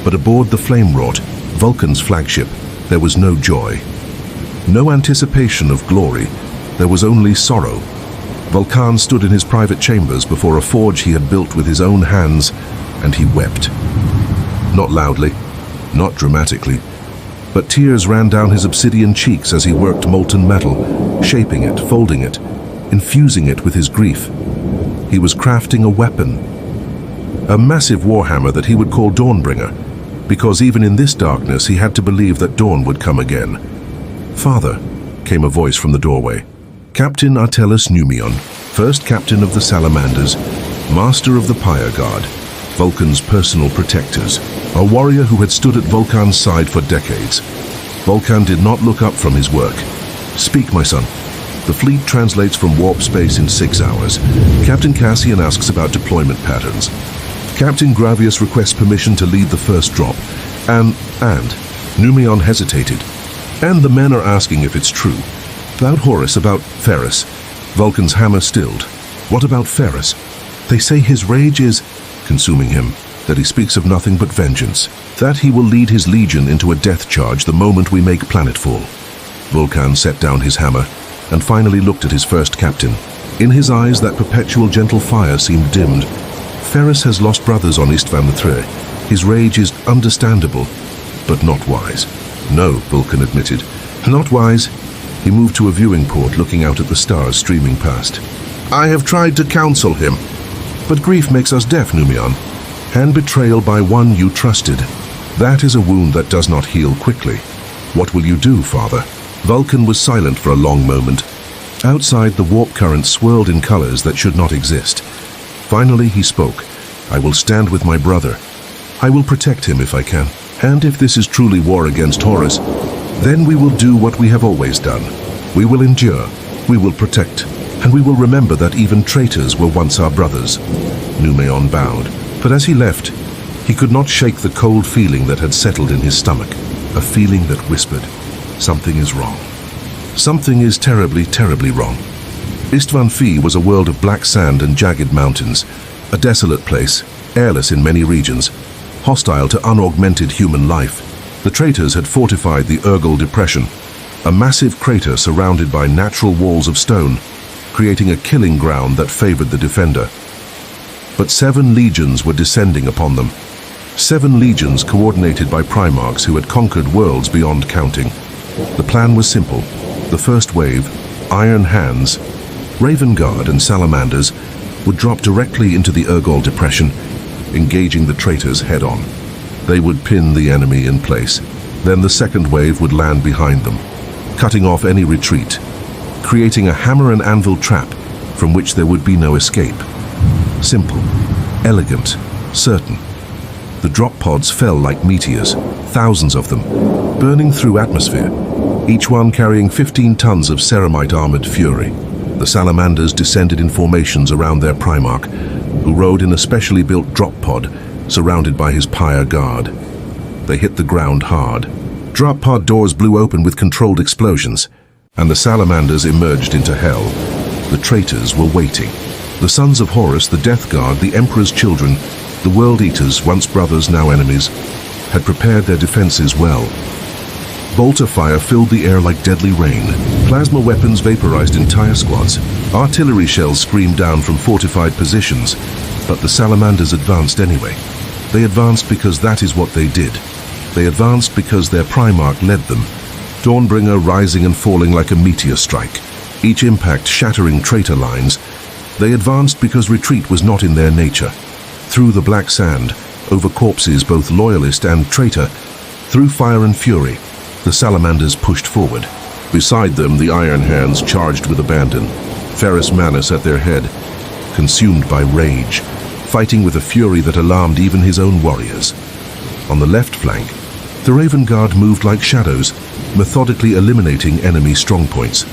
But aboard the flame-wrought, Vulcan's flagship, there was no joy. No anticipation of glory, there was only sorrow. Vulcan stood in his private chambers before a forge he had built with his own hands, and he wept. Not loudly, not dramatically, but tears ran down his obsidian cheeks as he worked molten metal, shaping it, folding it, infusing it with his grief. He was crafting a weapon, a massive warhammer that he would call Dawnbringer, because even in this darkness he had to believe that dawn would come again. "Father," came a voice from the doorway. Captain Artellus Numion, first captain of the Salamanders, master of the Pyre Guard, Vulcan's personal protectors, a warrior who had stood at Vulcan's side for decades. Vulcan did not look up from his work. "Speak, my son." The fleet translates from warp space in 6 hours. Captain Cassian asks about deployment patterns. Captain Gravius requests permission to lead the first drop. And Numion hesitated. And the men are asking if it's true. About Horus, about Ferrus. Vulcan's hammer stilled. What about Ferrus? They say his rage is consuming him, that he speaks of nothing but vengeance, that he will lead his legion into a death charge the moment we make planetfall. Vulcan set down his hammer and finally looked at his first captain. In his eyes, that perpetual gentle fire seemed dimmed. Ferrus has lost brothers on Istvan III. His rage is understandable, but not wise. No, Vulcan admitted. Not wise. He moved to a viewing port, looking out at the stars streaming past. I have tried to counsel him. But grief makes us deaf, Numion. And betrayal by one you trusted. That is a wound that does not heal quickly. What will you do, Father? Vulcan was silent for a long moment. Outside, the warp current swirled in colors that should not exist. Finally, he spoke. I will stand with my brother. I will protect him if I can. And if this is truly war against Horus, then we will do what we have always done. We will endure, we will protect, and we will remember that even traitors were once our brothers. Numion bowed, but as he left, he could not shake the cold feeling that had settled in his stomach, a feeling that whispered, something is wrong. Something is terribly, terribly wrong. Istvan Fi was a world of black sand and jagged mountains, a desolate place, airless in many regions, hostile to unaugmented human life. The traitors had fortified the Urgal Depression, a massive crater surrounded by natural walls of stone, creating a killing ground that favored the defender. But 7 legions were descending upon them. 7 legions coordinated by Primarchs who had conquered worlds beyond counting. The plan was simple. The first wave, Iron Hands, Raven Guard and Salamanders, would drop directly into the Urgal Depression, engaging the traitors head-on. They would pin the enemy in place. Then the second wave would land behind them, cutting off any retreat, creating a hammer and anvil trap from which there would be no escape. Simple, elegant, certain. The drop pods fell like meteors, thousands of them, burning through atmosphere, each one carrying 15 tons of ceramite-armored fury. The Salamanders descended in formations around their Primarch, who rode in a specially built drop pod surrounded by his pyre guard. They hit the ground hard. Drop pod doors blew open with controlled explosions, and the Salamanders emerged into hell. The traitors were waiting. The sons of Horus, the Death Guard, the Emperor's children, the World Eaters, once brothers, now enemies, had prepared their defenses well. Bolter fire filled the air like deadly rain. Plasma weapons vaporized entire squads. Artillery shells screamed down from fortified positions, but the Salamanders advanced anyway. They advanced because that is what they did. They advanced because their Primarch led them, Dawnbringer rising and falling like a meteor strike, each impact shattering traitor lines. They advanced because retreat was not in their nature. Through the black sand, over corpses both loyalist and traitor, through fire and fury, the Salamanders pushed forward. Beside them, the Iron Hands charged with abandon, Ferrus Manus at their head, consumed by rage, fighting with a fury that alarmed even his own warriors. On the left flank, the Raven Guard moved like shadows, methodically eliminating enemy strongpoints.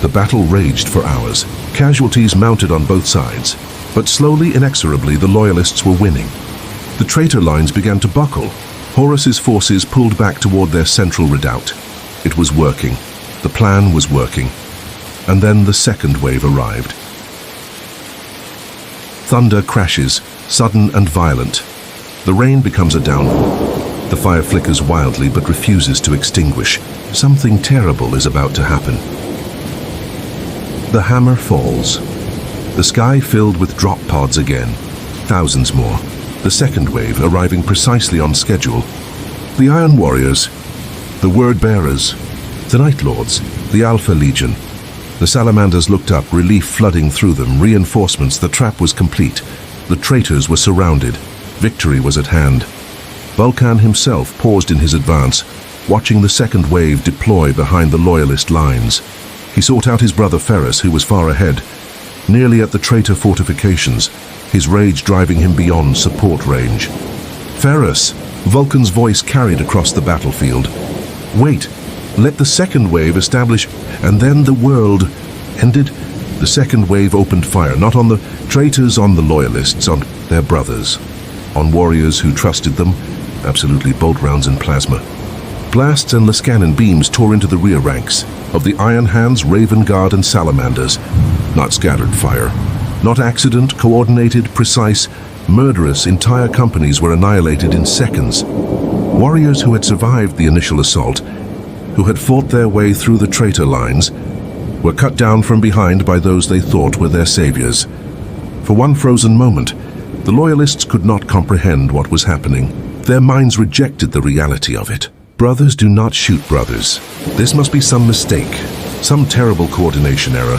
The battle raged for hours, casualties mounted on both sides, but slowly, inexorably, the Loyalists were winning. The traitor lines began to buckle. Horus's forces pulled back toward their central redoubt. It was working. The plan was working. And then the second wave arrived. Thunder crashes, sudden and violent. The rain becomes a downpour. The fire flickers wildly but refuses to extinguish. Something terrible is about to happen. The hammer falls. The sky filled with drop pods again. Thousands more. The second wave arriving precisely on schedule. The Iron Warriors, the Word Bearers, the Night Lords, the Alpha Legion. The Salamanders looked up, relief flooding through them, reinforcements. The trap was complete. The traitors were surrounded. Victory was at hand. Vulcan himself paused in his advance, watching the second wave deploy behind the Loyalist lines. He sought out his brother Ferrus, who was far ahead, nearly at the traitor fortifications, his rage driving him beyond support range. Ferrus! Vulcan's voice carried across the battlefield. Wait! Let the second wave establish, and then the world ended. The second wave opened fire, not on the traitors, on the Loyalists, on their brothers, on warriors who trusted them, absolutely bolt rounds and plasma. Blasts and Lascanon beams tore into the rear ranks of the Iron Hands, Raven Guard, and Salamanders. Not scattered fire, not accident, coordinated, precise, murderous. Entire companies were annihilated in seconds. Warriors who had survived the initial assault, who had fought their way through the traitor lines, were cut down from behind by those they thought were their saviors. For one frozen moment, the Loyalists could not comprehend what was happening. Their minds rejected the reality of it. Brothers do not shoot brothers. This must be some mistake, some terrible coordination error.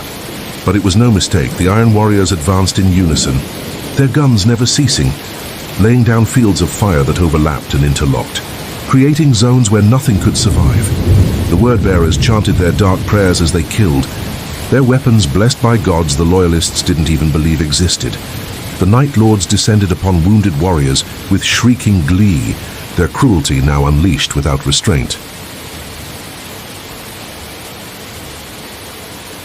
But it was no mistake. The Iron Warriors advanced in unison, their guns never ceasing, laying down fields of fire that overlapped and interlocked, creating zones where nothing could survive. The word-bearers chanted their dark prayers as they killed. Their weapons, blessed by gods the Loyalists didn't even believe existed. The Night Lords descended upon wounded warriors with shrieking glee, their cruelty now unleashed without restraint.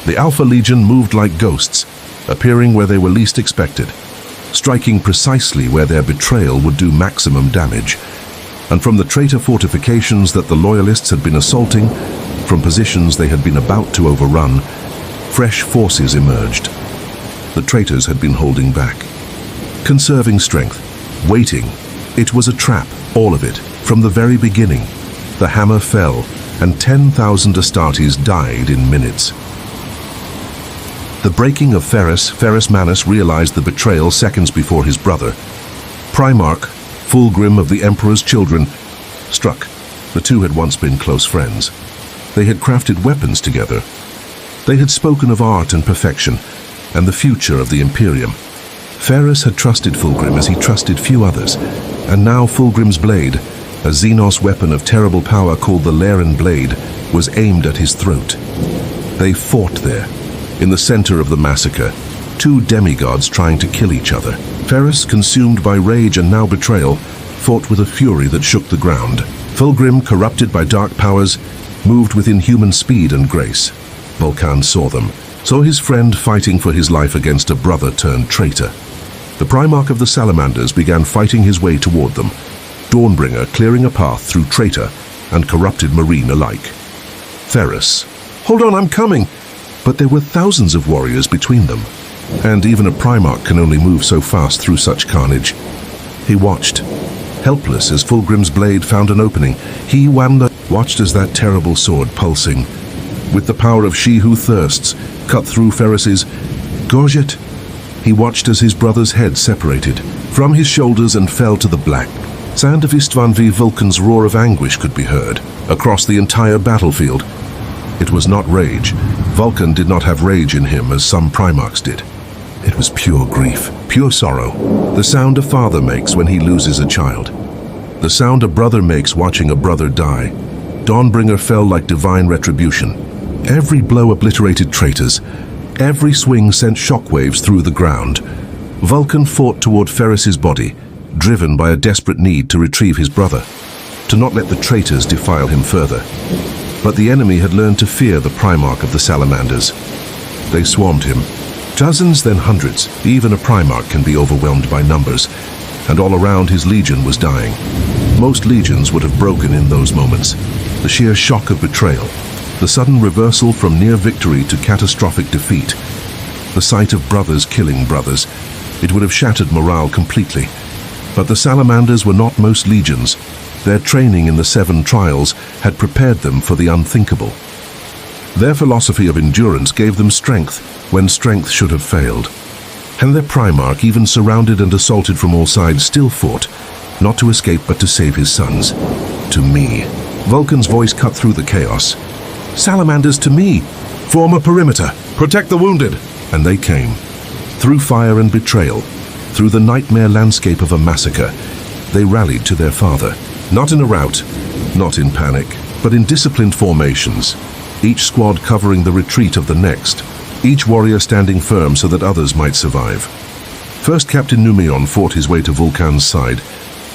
The Alpha Legion moved like ghosts, appearing where they were least expected, striking precisely where their betrayal would do maximum damage. And from the traitor fortifications that the Loyalists had been assaulting, from positions they had been about to overrun, fresh forces emerged. The traitors had been holding back, conserving strength, waiting. It was a trap, all of it, from the very beginning. The hammer fell, and 10,000 Astartes died in minutes. The breaking of Ferrus Manus realized the betrayal seconds before his brother. Primarch, Fulgrim of the Emperor's children, struck. The two had once been close friends. They had crafted weapons together. They had spoken of art and perfection, and the future of the Imperium. Ferrus had trusted Fulgrim as he trusted few others, and now Fulgrim's blade, a Xenos weapon of terrible power called the Laren Blade, was aimed at his throat. They fought there, in the center of the massacre, two demigods trying to kill each other. Ferrus, consumed by rage and now betrayal, fought with a fury that shook the ground. Fulgrim, corrupted by dark powers, moved with inhuman speed and grace. Vulcan saw them, saw his friend fighting for his life against a brother-turned-traitor. The Primarch of the Salamanders began fighting his way toward them, Dawnbringer clearing a path through traitor and corrupted Marine alike. Ferrus, "Hold on, I'm coming!" But there were thousands of warriors between them, and even a Primarch can only move so fast through such carnage. He watched, helpless as Fulgrim's blade found an opening. He watched as that terrible sword pulsing, with the power of she who thirsts, cut through Ferrus's gorget. He watched as his brother's head separated from his shoulders and fell to the black sand of Istvan V. Vulcan's roar of anguish could be heard across the entire battlefield. It was not rage. Vulcan did not have rage in him as some Primarchs did. It was pure grief, pure sorrow, the sound a father makes when he loses a child, the sound a brother makes watching a brother die. Dawnbringer fell like divine retribution. Every blow obliterated traitors. Every swing sent shockwaves through the ground. Vulcan fought toward Ferrus's body, driven by a desperate need to retrieve his brother, to not let the traitors defile him further. But the enemy had learned to fear the Primarch of the Salamanders. They swarmed him. Dozens, then hundreds. Even a Primarch can be overwhelmed by numbers, and all around his legion was dying. Most legions would have broken in those moments. The sheer shock of betrayal, the sudden reversal from near victory to catastrophic defeat, the sight of brothers killing brothers, it would have shattered morale completely. But the Salamanders were not most legions. Their training in the 7 trials had prepared them for the unthinkable. Their philosophy of endurance gave them strength when strength should have failed. And their Primarch, even surrounded and assaulted from all sides, still fought, not to escape but to save his sons. To me. Vulcan's voice cut through the chaos. "Salamanders, to me! Form a perimeter! Protect the wounded!" And they came. Through fire and betrayal, through the nightmare landscape of a massacre, they rallied to their father. Not in a rout, not in panic, but in disciplined formations, each squad covering the retreat of the next, each warrior standing firm so that others might survive. First, Captain Numion fought his way to Vulcan's side,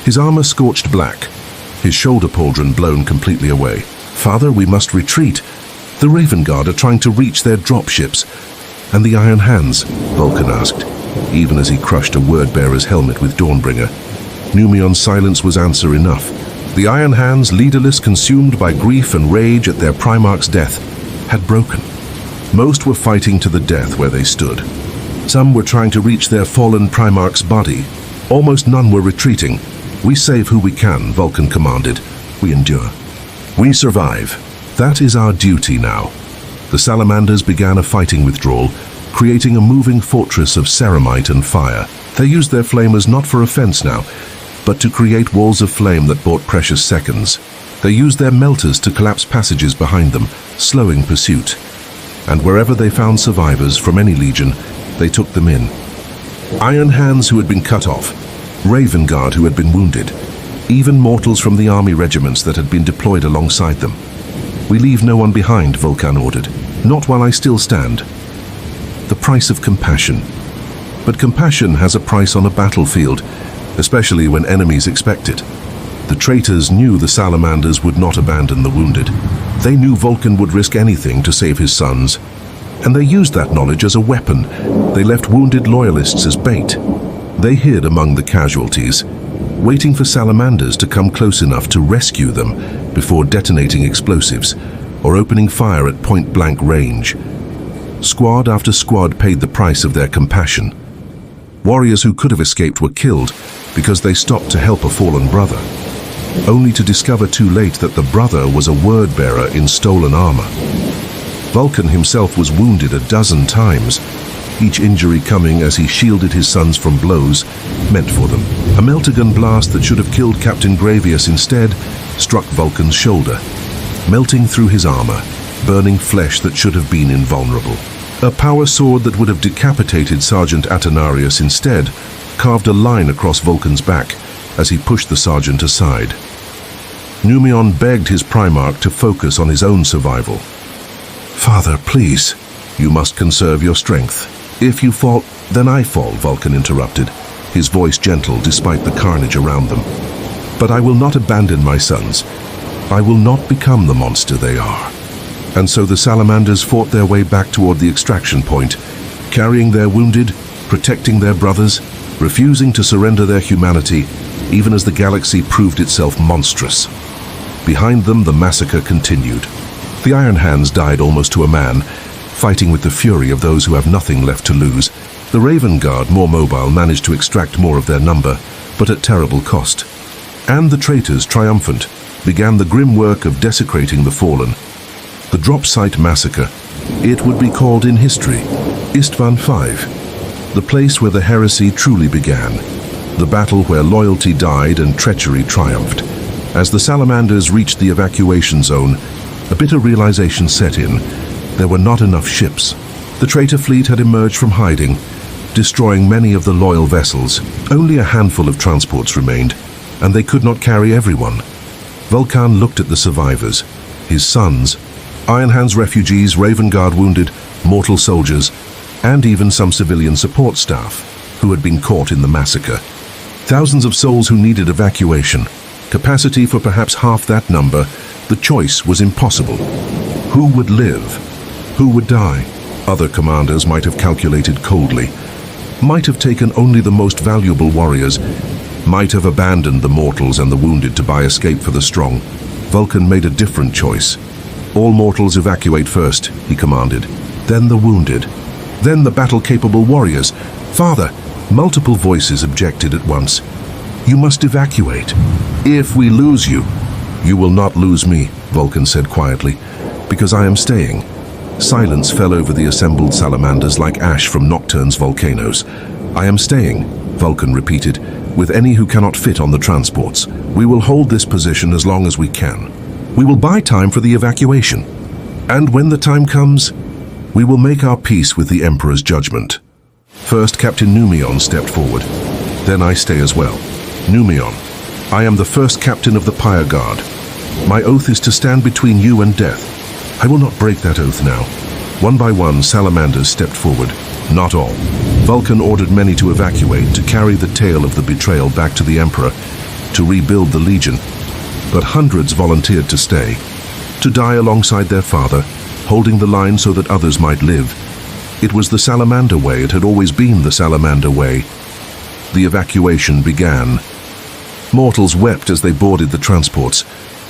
his armor scorched black, his shoulder pauldron blown completely away. "Father, we must retreat. The Raven Guard are trying to reach their dropships." "And the Iron Hands?" Vulcan asked, even as he crushed a word-bearer's helmet with Dawnbringer. Numion's silence was answer enough. The Iron Hands, leaderless, consumed by grief and rage at their Primarch's death, had broken. Most were fighting to the death where they stood. Some were trying to reach their fallen Primarch's body. Almost none were retreating. "We save who we can," Vulcan commanded. "We endure. We survive. That is our duty now." The Salamanders began a fighting withdrawal, creating a moving fortress of ceramite and fire. They used their flamers not for offense now, but to create walls of flame that bought precious seconds. They used their melters to collapse passages behind them, slowing pursuit. And wherever they found survivors from any legion, they took them in. Iron Hands who had been cut off, Raven Guard who had been wounded, even mortals from the army regiments that had been deployed alongside them. "We leave no one behind," Vulcan ordered. "Not while I still stand." The price of compassion. But compassion has a price on a battlefield, especially when enemies expect it. The traitors knew the Salamanders would not abandon the wounded. They knew Vulcan would risk anything to save his sons. And they used that knowledge as a weapon. They left wounded loyalists as bait. They hid among the casualties, waiting for Salamanders to come close enough to rescue them before detonating explosives or opening fire at point-blank range. Squad after squad paid the price of their compassion. Warriors who could have escaped were killed because they stopped to help a fallen brother, only to discover too late that the brother was a word-bearer in stolen armor. Vulcan himself was wounded a dozen times, each injury coming as he shielded his sons from blows meant for them. A meltagun blast that should have killed Captain Gravius instead struck Vulcan's shoulder, melting through his armor, burning flesh that should have been invulnerable. A power sword that would have decapitated Sergeant Atenarius instead carved a line across Vulcan's back as he pushed the sergeant aside. Numion begged his Primarch to focus on his own survival. "Father, please, you must conserve your strength. If you fall, then I fall," Vulcan interrupted, his voice gentle despite the carnage around them. "But I will not abandon my sons. I will not become the monster they are." And so the Salamanders fought their way back toward the extraction point, carrying their wounded, protecting their brothers, refusing to surrender their humanity, even as the galaxy proved itself monstrous. Behind them, the massacre continued. The Iron Hands died almost to a man, fighting with the fury of those who have nothing left to lose. The Raven Guard, more mobile, managed to extract more of their number, but at terrible cost. And the traitors, triumphant, began the grim work of desecrating the fallen. The Drop Site Massacre. It would be called in history Istvan V, the place where the heresy truly began, the battle where loyalty died and treachery triumphed. As the Salamanders reached the evacuation zone, a bitter realization set in. There were not enough ships. The traitor fleet had emerged from hiding, destroying many of the loyal vessels. Only a handful of transports remained, and they could not carry everyone. Vulcan looked at the survivors, his sons, Iron Hands refugees, Raven Guard wounded, mortal soldiers, and even some civilian support staff who had been caught in the massacre. Thousands of souls who needed evacuation. Capacity for perhaps half that number. The choice was impossible. Who would live? Who would die? Other commanders might have calculated coldly, might have taken only the most valuable warriors, might have abandoned the mortals and the wounded to buy escape for the strong. Vulcan made a different choice. "All mortals evacuate first," he commanded. "Then the wounded. Then the battle-capable warriors." "Father," multiple voices objected at once. "You must evacuate. If we lose you." "You will not lose me," Vulcan said quietly, "because I am staying." Silence fell over the assembled Salamanders like ash from Nocturne's volcanoes. "I am staying," Vulcan repeated, "with any who cannot fit on the transports. We will hold this position as long as we can. We will buy time for the evacuation. And when the time comes, we will make our peace with the Emperor's judgment." First, Captain Numion stepped forward. "Then I stay as well. Numion, I am the first captain of the Pyre Guard. My oath is to stand between you and death. I will not break that oath now." One by one, Salamanders stepped forward. Not all. Vulcan ordered many to evacuate, to carry the tale of the betrayal back to the Emperor, to rebuild the Legion. But hundreds volunteered to stay, to die alongside their father, holding the line so that others might live. It was the Salamander way. It had always been the Salamander way. The evacuation began. Mortals wept as they boarded the transports,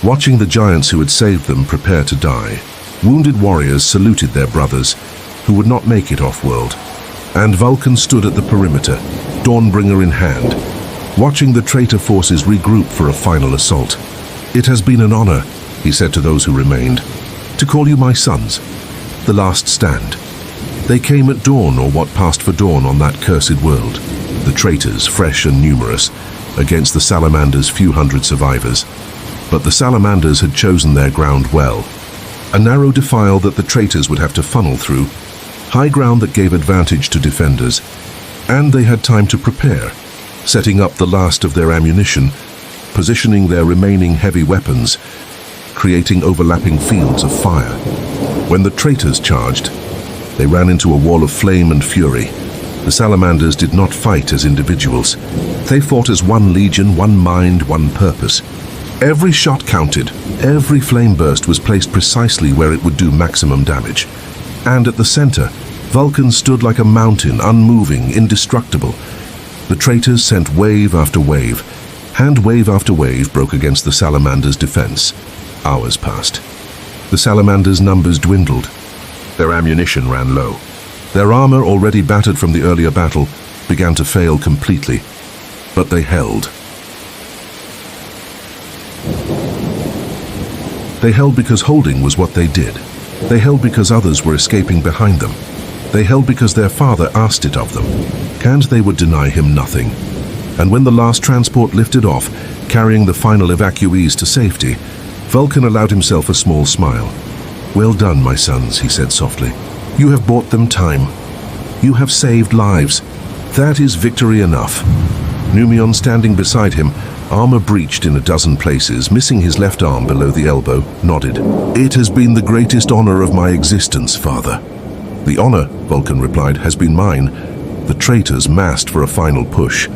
watching the giants who had saved them prepare to die. Wounded warriors saluted their brothers, who would not make it off-world. And Vulcan stood at the perimeter, Dawnbringer in hand, watching the traitor forces regroup for a final assault. "It has been an honor," he said to those who remained, "to call you my sons. The last stand." They came at dawn, or what passed for dawn on that cursed world. The traitors, fresh and numerous, against the Salamanders' few hundred survivors. But the Salamanders had chosen their ground well. A narrow defile that the traitors would have to funnel through, high ground that gave advantage to defenders, and they had time to prepare, setting up the last of their ammunition, positioning their remaining heavy weapons, creating overlapping fields of fire. When the traitors charged, they ran into a wall of flame and fury. The Salamanders did not fight as individuals. They fought as one legion, one mind, one purpose. Every shot counted. Every flame burst was placed precisely where it would do maximum damage. And at the center, Vulcan stood like a mountain, unmoving, indestructible. The traitors sent wave after wave, and wave after wave broke against the Salamanders' defense. Hours passed. The Salamanders' numbers dwindled. Their ammunition ran low. Their armor, already battered from the earlier battle, began to fail completely. But they held. They held because holding was what they did. They held because others were escaping behind them. They held because their father asked it of them, and they would deny him nothing. And when the last transport lifted off, carrying the final evacuees to safety, Vulcan allowed himself a small smile. "Well done, my sons," he said softly. "You have bought them time. You have saved lives. That is victory enough." Numion, standing beside him, armor breached in a dozen places, missing his left arm below the elbow, nodded. "It has been the greatest honor of my existence, father." "The honor," Vulcan replied, "has been mine." The traitors massed for a final push.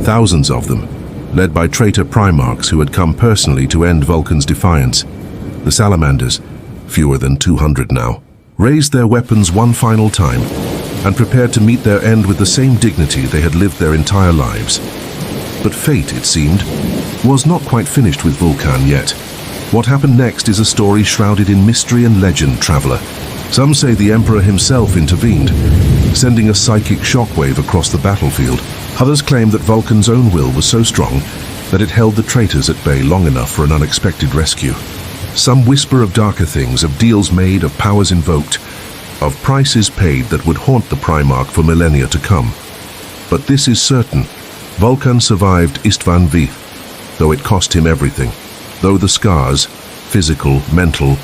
Thousands of them, led by traitor Primarchs who had come personally to end Vulcan's defiance. The Salamanders, fewer than 200 now, raised their weapons one final time and prepared to meet their end with the same dignity they had lived their entire lives. But fate, it seemed, was not quite finished with Vulcan yet. What happened next is a story shrouded in mystery and legend, traveler. Some say the Emperor himself intervened, sending a psychic shockwave across the battlefield. Others claim that Vulcan's own will was so strong that it held the traitors at bay long enough for an unexpected rescue. Some whisper of darker things, of deals made, of powers invoked, of prices paid that would haunt the Primarch for millennia to come. But this is certain: Vulcan survived Istvan V, though it cost him everything, though the scars, physical, mental,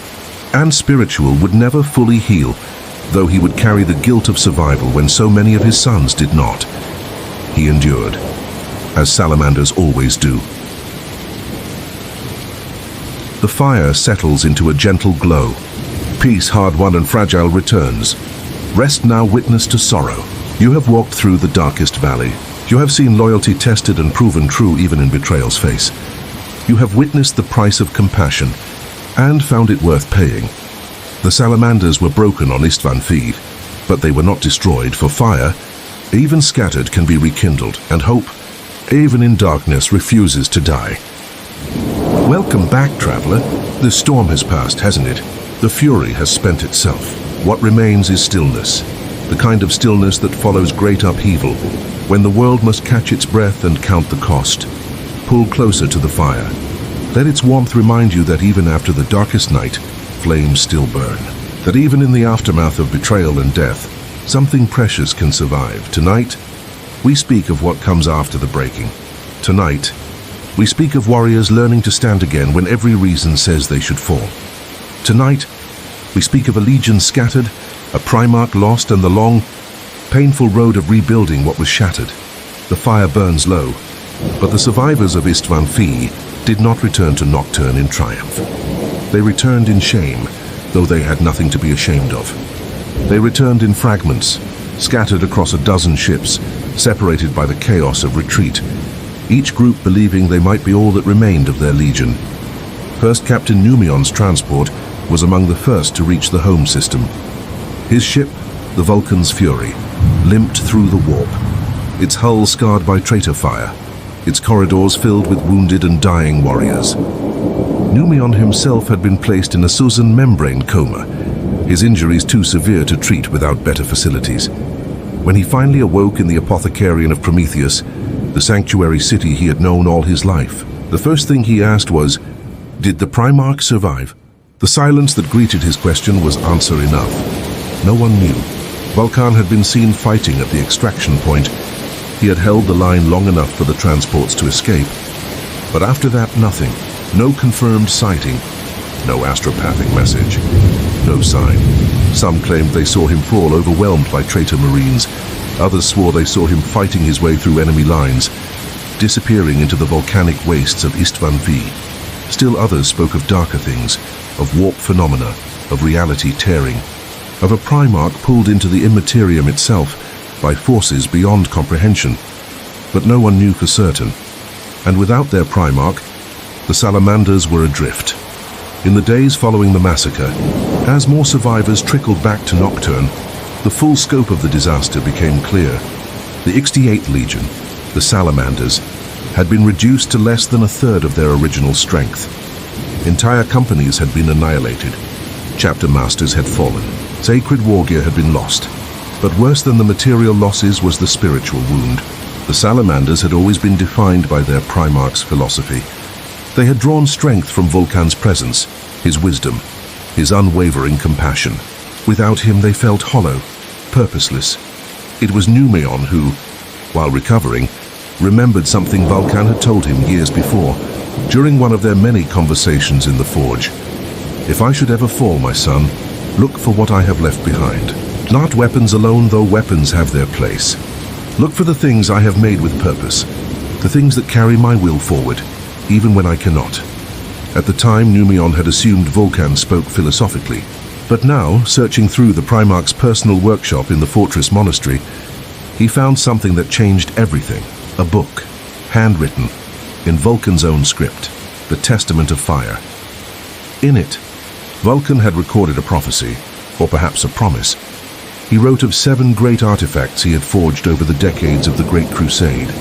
and spiritual, would never fully heal, though he would carry the guilt of survival when so many of his sons did not. He endured, as Salamanders always do. The fire settles into a gentle glow. Peace, hard-won and fragile, returns. Rest now witness to sorrow. You have walked through the darkest valley. You have seen loyalty tested and proven true even in betrayal's face. You have witnessed the price of compassion and found it worth paying. The Salamanders were broken on Istvan Feed, but they were not destroyed, for fire, even scattered, can be rekindled, and hope, even in darkness, refuses to die. Welcome back, traveler. The storm has passed, hasn't it? The fury has spent itself. What remains is stillness, the kind of stillness that follows great upheaval, when the world must catch its breath and count the cost. Pull closer to the fire. Let its warmth remind you that even after the darkest night, flames still burn. That even in the aftermath of betrayal and death, something precious can survive. Tonight, we speak of what comes after the breaking. Tonight, we speak of warriors learning to stand again when every reason says they should fall. Tonight, we speak of a legion scattered, a Primarch lost, and the long, painful road of rebuilding what was shattered. The fire burns low, but the survivors of Istvan Fi did not return to Nocturne in triumph. They returned in shame, though they had nothing to be ashamed of. They returned in fragments, scattered across a dozen ships, separated by the chaos of retreat, each group believing they might be all that remained of their legion. First Captain Numion's transport was among the first to reach the home system. His ship, the Vulcan's Fury, limped through the warp, its hull scarred by traitor fire, its corridors filled with wounded and dying warriors. Numion himself had been placed in a Susan membrane coma, his injuries too severe to treat without better facilities. When he finally awoke in the Apothecarium of Prometheus, the sanctuary city he had known all his life, the first thing he asked was, did the Primarch survive? The silence that greeted his question was answer enough. No one knew. Vulcan had been seen fighting at the extraction point. He had held the line long enough for the transports to escape. But after that, nothing. No confirmed sighting, no astropathic message, no sign. Some claimed they saw him fall overwhelmed by traitor Marines. Others swore they saw him fighting his way through enemy lines, disappearing into the volcanic wastes of Istvan V. Still others spoke of darker things, of warp phenomena, of reality tearing, of a Primarch pulled into the Imperium itself by forces beyond comprehension. But no one knew for certain, and without their Primarch, the Salamanders were adrift. In the days following the massacre, as more survivors trickled back to Nocturne, the full scope of the disaster became clear. The 68th Legion, the Salamanders, had been reduced to less than a third of their original strength. Entire companies had been annihilated. Chapter masters had fallen. Sacred wargear had been lost. But worse than the material losses was the spiritual wound. The Salamanders had always been defined by their Primarch's philosophy. They had drawn strength from Vulcan's presence, his wisdom, his unwavering compassion. Without him they felt hollow, purposeless. It was Numion who, while recovering, remembered something Vulcan had told him years before, during one of their many conversations in the Forge. "If I should ever fall, my son, look for what I have left behind. Not weapons alone, though weapons have their place. Look for the things I have made with purpose, the things that carry my will forward, even when I cannot." At the time, Numion had assumed Vulcan spoke philosophically. But now, searching through the Primarch's personal workshop in the Fortress Monastery, he found something that changed everything. A book, handwritten, in Vulcan's own script, the Testament of Fire. In it, Vulcan had recorded a prophecy, or perhaps a promise. He wrote of 7 great artifacts he had forged over the decades of the Great Crusade.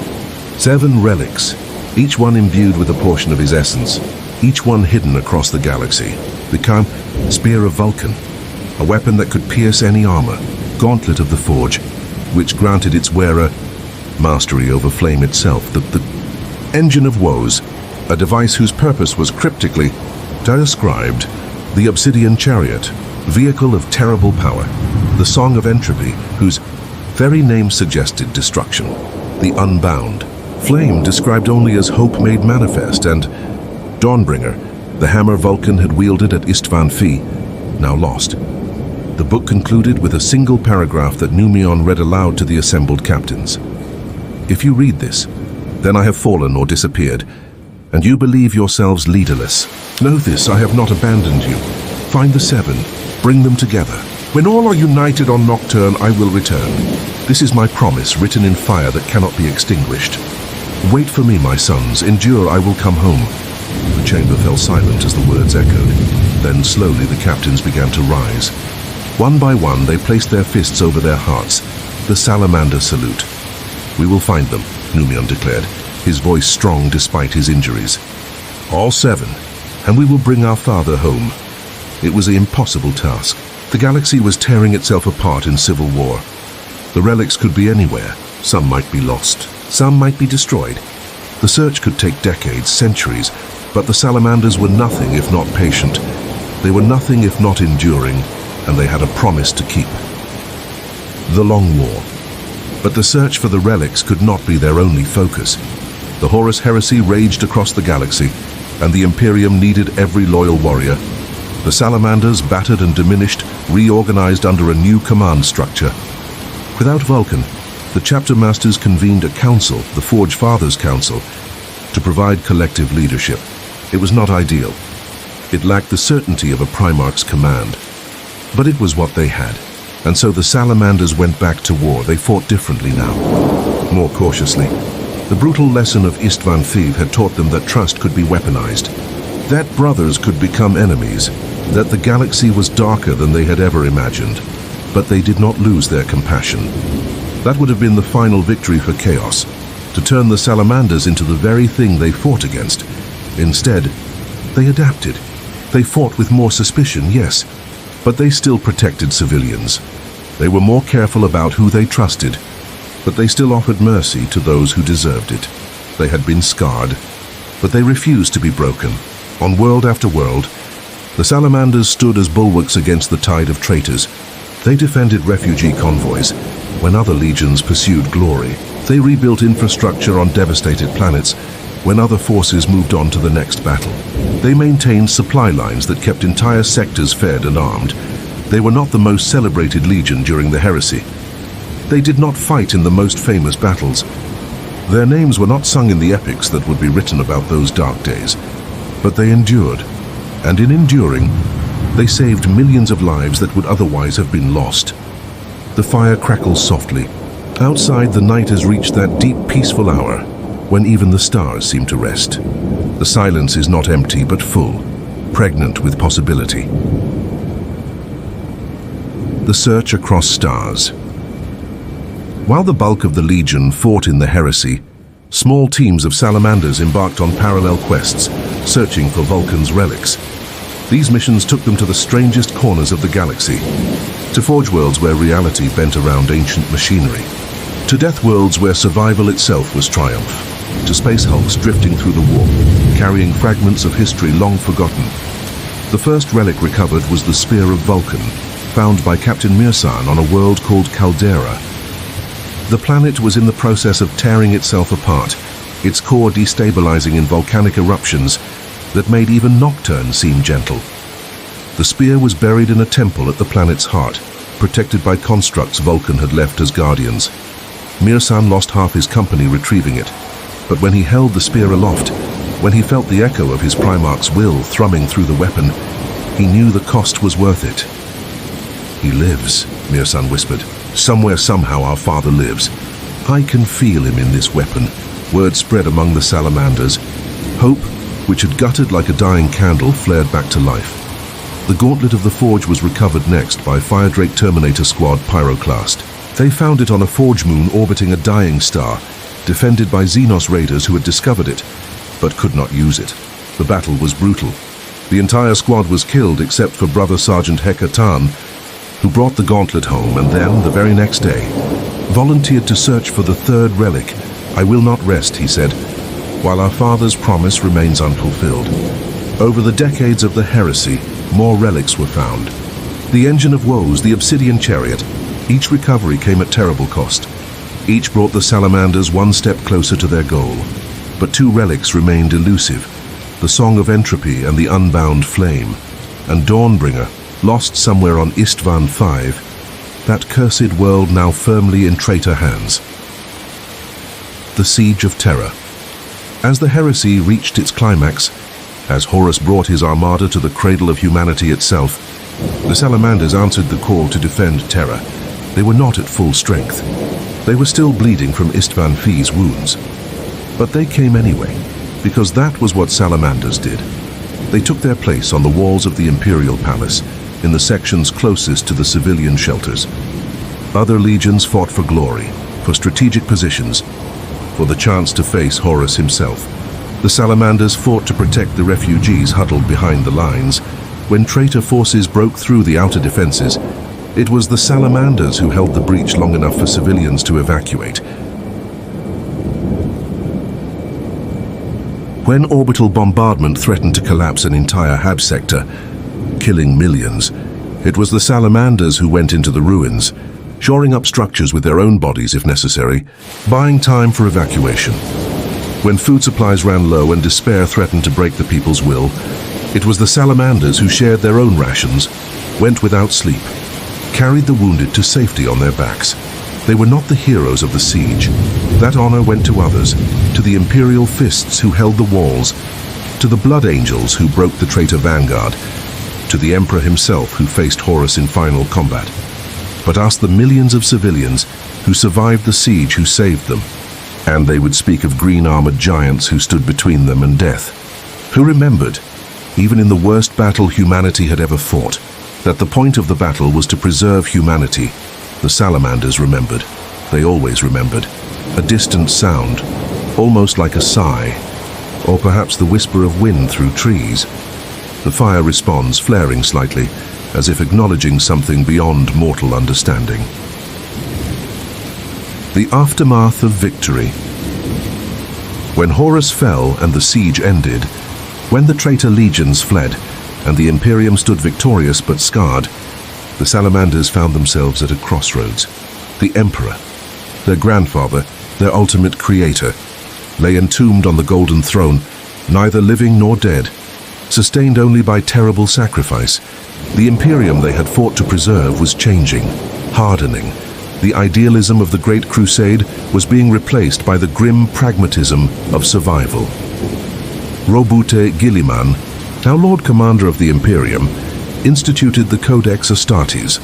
7 relics, each one imbued with a portion of his essence, each one hidden across the galaxy. The Spear of Vulcan, a weapon that could pierce any armor, Gauntlet of the Forge, which granted its wearer mastery over flame itself, the Engine of Woes, a device whose purpose was cryptically described, the Obsidian Chariot, vehicle of terrible power, the Song of Entropy, whose very name suggested destruction, the Unbound, flame described only as hope made manifest, and Dawnbringer, the hammer Vulcan had wielded at Istvan V, now lost. The book concluded with a single paragraph that Numion read aloud to the assembled captains. "If you read this, then I have fallen or disappeared, and you believe yourselves leaderless. Know this, I have not abandoned you. Find the 7, bring them together. When all are united on Nocturne, I will return. This is my promise, written in fire that cannot be extinguished. Wait for me, my sons, endure, I will come home." The chamber fell silent as the words echoed. Then slowly the captains began to rise. One by one they placed their fists over their hearts, the Salamander salute. "We will find them," Numion declared, his voice strong despite his injuries. "All 7, and we will bring our father home." It was an impossible task. The galaxy was tearing itself apart in civil war. The relics could be anywhere. Some might be lost. Some might be destroyed. The search could take decades, centuries, but the Salamanders were nothing if not patient. They were nothing if not enduring, and they had a promise to keep. The Long War. But the search for the relics could not be their only focus. The Horus Heresy raged across the galaxy, and the Imperium needed every loyal warrior. The Salamanders, battered and diminished, reorganized under a new command structure. Without Vulcan, the chapter masters convened a council, the Forge Fathers Council, to provide collective leadership. It was not ideal. It lacked the certainty of a Primarch's command. But it was what they had. And so the Salamanders went back to war. They fought differently now, more cautiously. The brutal lesson of Istvan V had taught them that trust could be weaponized, that brothers could become enemies, that the galaxy was darker than they had ever imagined. But they did not lose their compassion. That would have been the final victory for chaos, to turn the Salamanders into the very thing they fought against. Instead, they adapted. They fought with more suspicion, yes, but they still protected civilians. They were more careful about who they trusted, but they still offered mercy to those who deserved it. They had been scarred, but they refused to be broken. On world after world, the Salamanders stood as bulwarks against the tide of traitors. They defended refugee convoys when other legions pursued glory. They rebuilt infrastructure on devastated planets, when other forces moved on to the next battle. They maintained supply lines that kept entire sectors fed and armed. They were not the most celebrated legion during the heresy. They did not fight in the most famous battles. Their names were not sung in the epics that would be written about those dark days, but they endured, and in enduring, they saved millions of lives that would otherwise have been lost. The fire crackles softly. Outside, the night has reached that deep, peaceful hour when even the stars seem to rest. The silence is not empty, but full, pregnant with possibility. The search across stars. While the bulk of the Legion fought in the heresy, small teams of Salamanders embarked on parallel quests, searching for Vulcan's relics. These missions took them to the strangest corners of the galaxy, to forge worlds where reality bent around ancient machinery, to death worlds where survival itself was triumph, to space hulks drifting through the warp, carrying fragments of history long forgotten. The first relic recovered was the Spear of Vulcan, found by Captain Mirsan on a world called Caldera. The planet was in the process of tearing itself apart, its core destabilizing in volcanic eruptions that made even Nocturne seem gentle. The spear was buried in a temple at the planet's heart, protected by constructs Vulcan had left as guardians. Mirsan lost half his company retrieving it, but when he held the spear aloft, when he felt the echo of his Primarch's will thrumming through the weapon, he knew the cost was worth it. "He lives," Mirsan whispered. "Somewhere, somehow, our father lives. I can feel him in this weapon." Word spread among the Salamanders. Hope, which had guttered like a dying candle, flared back to life. The gauntlet of the forge was recovered next by Firedrake Terminator Squad Pyroclast. They found it on a forge moon orbiting a dying star, defended by Xenos raiders who had discovered it, but could not use it. The battle was brutal. The entire squad was killed except for Brother Sergeant Hekatan, who brought the gauntlet home and then, the very next day, volunteered to search for the third relic. "I will not rest," he said, "while our father's promise remains unfulfilled." Over the decades of the heresy, more relics were found. The Engine of Woes, the Obsidian Chariot. Each recovery came at terrible cost. Each brought the Salamanders one step closer to their goal. But two relics remained elusive: the Song of Entropy and the Unbound Flame. And Dawnbringer, lost somewhere on Istvan V, that cursed world now firmly in traitor hands. The Siege of Terra. As the heresy reached its climax, as Horus brought his armada to the cradle of humanity itself, the Salamanders answered the call to defend Terra. They were not at full strength. They were still bleeding from Istvan V's wounds. But they came anyway, because that was what Salamanders did. They took their place on the walls of the Imperial Palace, in the sections closest to the civilian shelters. Other legions fought for glory, for strategic positions, for the chance to face Horus himself. The Salamanders fought to protect the refugees huddled behind the lines. When traitor forces broke through the outer defenses, it was the Salamanders who held the breach long enough for civilians to evacuate. When orbital bombardment threatened to collapse an entire Hab sector, killing millions, it was the Salamanders who went into the ruins, shoring up structures with their own bodies if necessary, buying time for evacuation. When food supplies ran low and despair threatened to break the people's will, it was the Salamanders who shared their own rations, went without sleep, carried the wounded to safety on their backs. They were not the heroes of the siege. That honor went to others, to the Imperial fists who held the walls, to the Blood Angels who broke the traitor vanguard, to the Emperor himself who faced Horus in final combat. But ask the millions of civilians who survived the siege who saved them, and they would speak of green-armored giants who stood between them and death, who remembered, even in the worst battle humanity had ever fought, that the point of the battle was to preserve humanity. The Salamanders remembered. They always remembered. A distant sound, almost like a sigh, or perhaps the whisper of wind through trees. The fire responds, flaring slightly, as if acknowledging something beyond mortal understanding. The aftermath of victory. When Horus fell and the siege ended, when the traitor legions fled and the Imperium stood victorious but scarred, the Salamanders found themselves at a crossroads. The Emperor, their grandfather, their ultimate creator, lay entombed on the golden throne, neither living nor dead, sustained only by terrible sacrifice. The Imperium they had fought to preserve was changing, hardening. The idealism of the Great Crusade was being replaced by the grim pragmatism of survival. Robute Guilliman, now Lord Commander of the Imperium, instituted the Codex Astartes,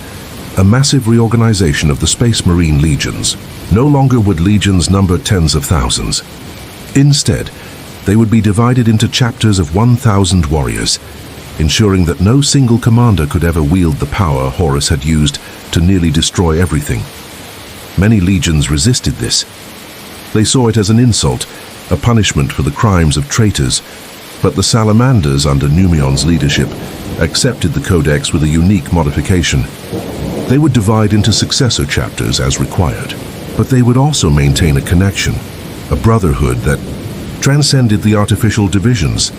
a massive reorganization of the Space Marine legions. No longer would legions number tens of thousands. Instead, they would be divided into chapters of 1,000 warriors, ensuring that no single commander could ever wield the power Horus had used to nearly destroy everything. Many legions resisted this. They saw it as an insult, a punishment for the crimes of traitors, but the Salamanders under Numion's leadership accepted the Codex with a unique modification. They would divide into successor chapters as required, but they would also maintain a connection, a brotherhood that transcended the artificial divisions,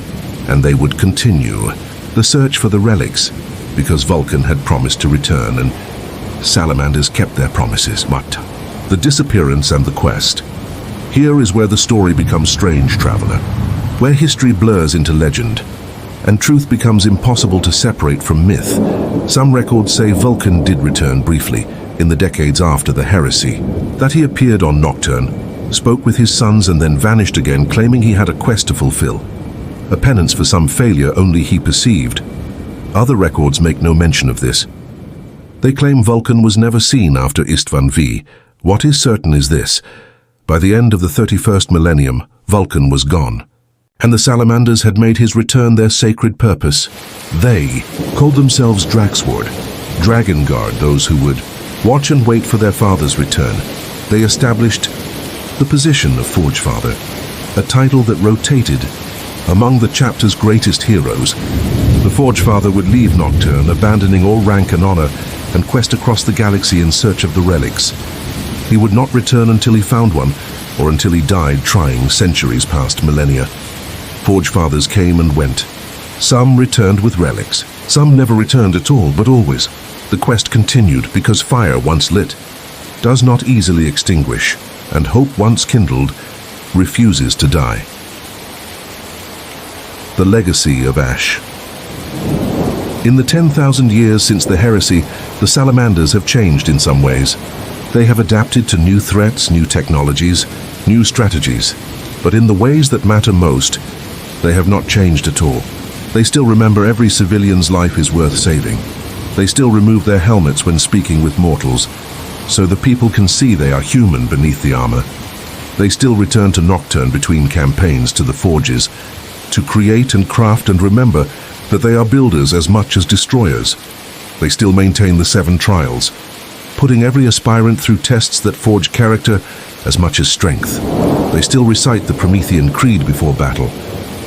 and they would continue the search for the relics, because Vulcan had promised to return, and Salamanders kept their promises. But the disappearance and the quest. Here is where the story becomes strange, traveler, where history blurs into legend, and truth becomes impossible to separate from myth. Some records say Vulcan did return briefly, in the decades after the heresy, that he appeared on Nocturne, spoke with his sons and then vanished again, claiming he had a quest to fulfill, a penance for some failure only he perceived. Other records make no mention of this. They claim Vulcan was never seen after Istvan V. What is certain is this: by the end of the 31st millennium, Vulcan was gone, and the Salamanders had made his return their sacred purpose. They called themselves Draxward, Dragon Guard, those who would watch and wait for their father's return. They established the position of Forgefather, a title that rotated among the chapter's greatest heroes. The Forgefather would leave Nocturne, abandoning all rank and honor, and quest across the galaxy in search of the relics. He would not return until he found one, or until he died trying centuries past millennia. Forgefathers came and went. Some returned with relics. Some never returned at all, but always. The quest continued because fire once lit does not easily extinguish, and hope once kindled refuses to die. The legacy of Ash. In the 10,000 years since the heresy, the Salamanders have changed in some ways. They have adapted to new threats, new technologies, new strategies, but in the ways that matter most, they have not changed at all. They still remember every civilian's life is worth saving. They still remove their helmets when speaking with mortals, so the people can see they are human beneath the armor. They still return to Nocturne between campaigns to the forges, to create and craft and remember that they are builders as much as destroyers. They still maintain the 7 trials, putting every aspirant through tests that forge character as much as strength. They still recite the Promethean Creed before battle.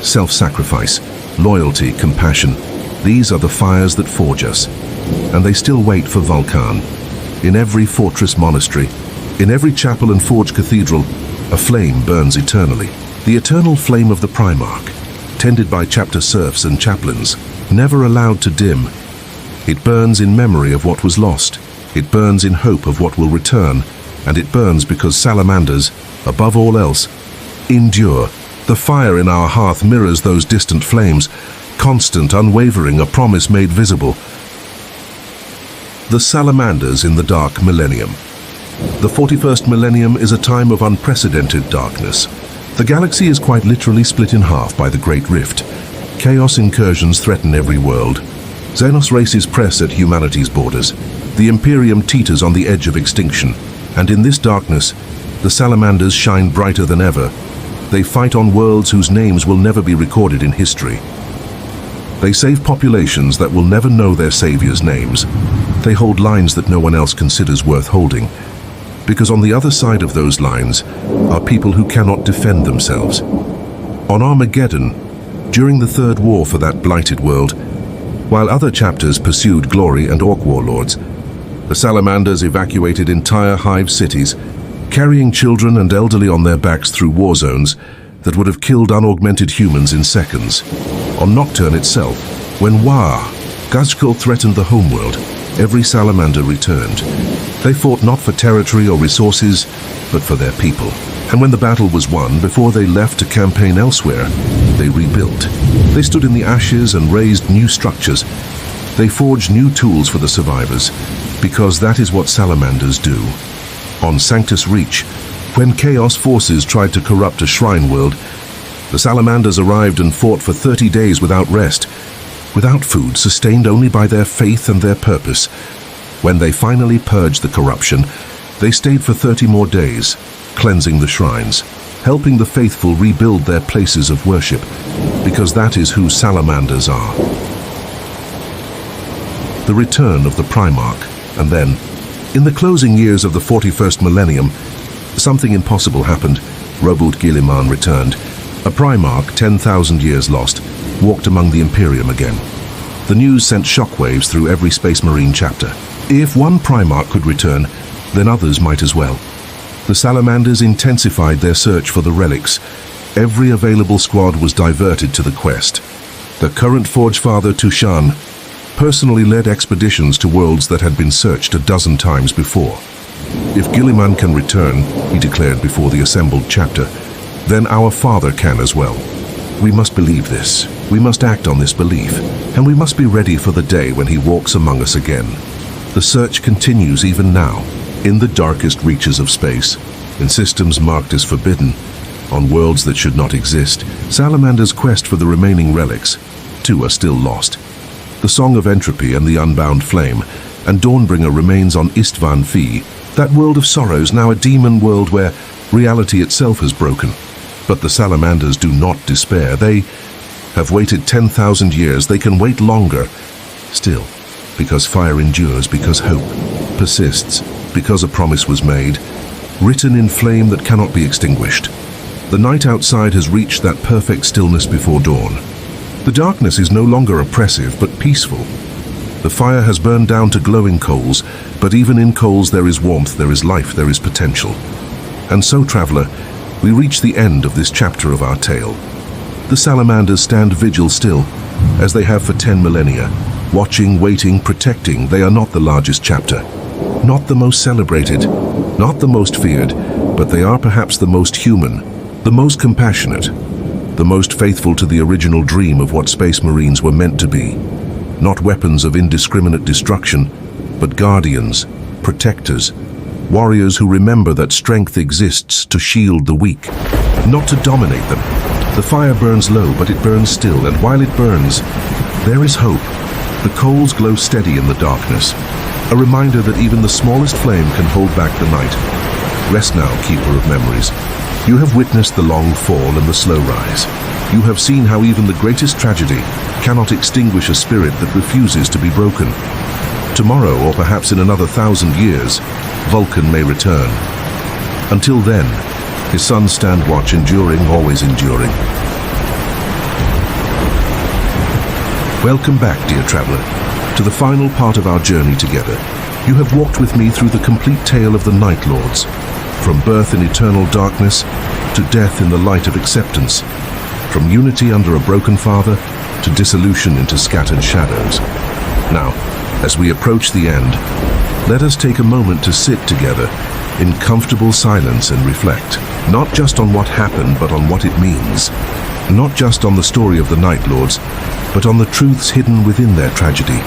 Self-sacrifice, loyalty, compassion. These are the fires that forge us. And they still wait for Vulcan. In every fortress monastery, in every chapel and forge cathedral, a flame burns eternally. The eternal flame of the Primarch, tended by chapter serfs and chaplains, never allowed to dim. It burns in memory of what was lost. It burns in hope of what will return, and it burns because Salamanders, above all else, endure. The fire in our hearth mirrors those distant flames, constant, unwavering, a promise made visible. The Salamanders in the Dark Millennium. The 41st millennium is a time of unprecedented darkness. The galaxy is quite literally split in half by the Great Rift. Chaos incursions threaten every world. Xenos races press at humanity's borders. The Imperium teeters on the edge of extinction. And in this darkness, the Salamanders shine brighter than ever. They fight on worlds whose names will never be recorded in history. They save populations that will never know their saviors' names. They hold lines that no one else considers worth holding, because on the other side of those lines are people who cannot defend themselves. On Armageddon, during the Third War for that blighted world, while other chapters pursued glory and orc warlords, the Salamanders evacuated entire hive cities, carrying children and elderly on their backs through war zones that would have killed unaugmented humans in seconds. On Nocturne itself, when Gazkul threatened the homeworld, every Salamander returned. They fought not for territory or resources, but for their people. And when the battle was won, before they left to campaign elsewhere, they rebuilt. They stood in the ashes and raised new structures. They forged new tools for the survivors, because that is what Salamanders do. On Sanctus Reach, when Chaos forces tried to corrupt a shrine world, the Salamanders arrived and fought for 30 days without rest, without food, sustained only by their faith and their purpose. When they finally purged the corruption, they stayed for 30 more days, cleansing the shrines, helping the faithful rebuild their places of worship, because that is who Salamanders are. The return of the Primarch, and then, in the closing years of the 41st millennium, something impossible happened. Robert Guilliman returned. A Primarch, 10,000 years lost, walked among the Imperium again. The news sent shockwaves through every Space Marine chapter. If one Primarch could return, then others might as well. The Salamanders intensified their search for the relics. Every available squad was diverted to the quest. The current Forgefather Tushan personally led expeditions to worlds that had been searched a dozen times before. If Guilliman can return, he declared before the assembled chapter, then our father can as well. We must believe this. We must act on this belief, and we must be ready for the day when he walks among us again. The search continues even now, in the darkest reaches of space, in systems marked as forbidden, on worlds that should not exist. Salamander's quest for the remaining relics, two are still lost. The Song of Entropy and the Unbound Flame, and Dawnbringer remains on Istvan Phi, that world of sorrows, now a demon world where reality itself has broken. But the Salamanders do not despair. They have waited 10,000 years. They can wait longer. Still, because fire endures, because hope persists, because a promise was made, written in flame that cannot be extinguished. The night outside has reached that perfect stillness before dawn. The darkness is no longer oppressive, but peaceful. The fire has burned down to glowing coals, but even in coals there is warmth, there is life, there is potential. And so, traveler, we reach the end of this chapter of our tale. The Salamanders stand vigil still, as they have for 10 millennia. Watching, waiting, protecting. They are not the largest chapter, not the most celebrated, not the most feared, but they are perhaps the most human, the most compassionate, the most faithful to the original dream of what Space Marines were meant to be. Not weapons of indiscriminate destruction, but guardians, protectors, warriors who remember that strength exists to shield the weak, not to dominate them. The fire burns low, but it burns still, and while it burns, there is hope. The coals glow steady in the darkness, a reminder that even the smallest flame can hold back the night. Rest now, keeper of memories. You have witnessed the long fall and the slow rise. You have seen how even the greatest tragedy cannot extinguish a spirit that refuses to be broken. Tomorrow, or perhaps in another 1,000 years, Vulcan may return. Until then, his sons stand watch, enduring, always enduring. Welcome back, dear traveler, to the final part of our journey together. You have walked with me through the complete tale of the Night Lords, from birth in eternal darkness to death in the light of acceptance, from unity under a broken father to dissolution into scattered shadows. Now, as we approach the end, let us take a moment to sit together in comfortable silence and reflect, not just on what happened, but on what it means. Not just on the story of the Night Lords, but on the truths hidden within their tragedy.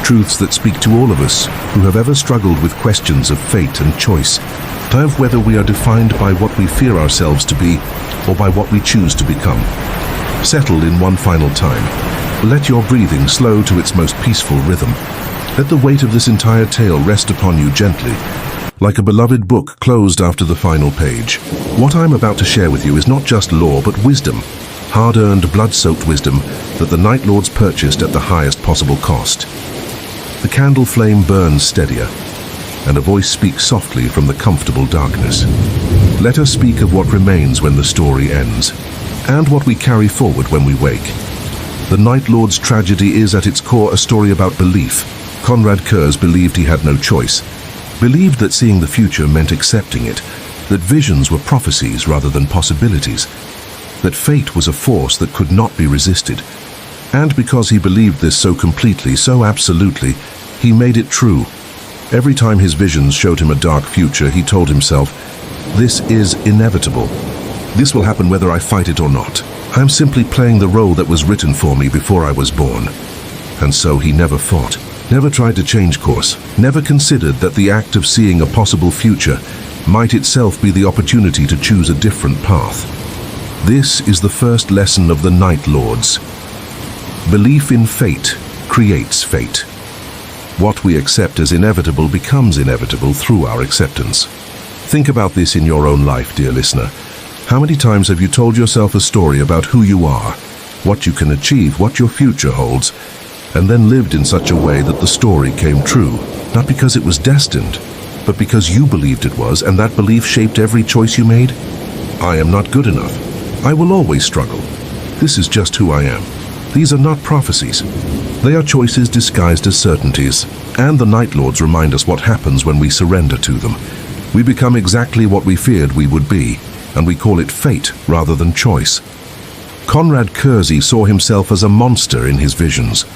Truths that speak to all of us who have ever struggled with questions of fate and choice, of whether we are defined by what we fear ourselves to be or by what we choose to become. Settled in one final time, let your breathing slow to its most peaceful rhythm. Let the weight of this entire tale rest upon you gently, like a beloved book closed after the final page. What I'm about to share with you is not just lore, but wisdom, hard-earned, blood-soaked wisdom that the Night Lords purchased at the highest possible cost. The candle flame burns steadier, and a voice speaks softly from the comfortable darkness. Let us speak of what remains when the story ends, and what we carry forward when we wake. The Night Lord's tragedy is at its core a story about belief. Conrad Kurz believed he had no choice, believed that seeing the future meant accepting it, that visions were prophecies rather than possibilities, that fate was a force that could not be resisted. And because he believed this so completely, so absolutely, he made it true. Every time his visions showed him a dark future, he told himself, "This is inevitable. This will happen whether I fight it or not. I am simply playing the role that was written for me before I was born." And so he never fought, never tried to change course, never considered that the act of seeing a possible future might itself be the opportunity to choose a different path. This is the first lesson of the Night Lords. Belief in fate creates fate. What we accept as inevitable becomes inevitable through our acceptance. Think about this in your own life, dear listener. How many times have you told yourself a story about who you are, what you can achieve, what your future holds, and then lived in such a way that the story came true, not because it was destined, but because you believed it was, and that belief shaped every choice you made? I am not good enough. I will always struggle. This is just who I am. These are not prophecies. They are choices disguised as certainties, and the Night Lords remind us what happens when we surrender to them. We become exactly what we feared we would be, and we call it fate rather than choice. Conrad Kersey saw himself as a monster in his visions.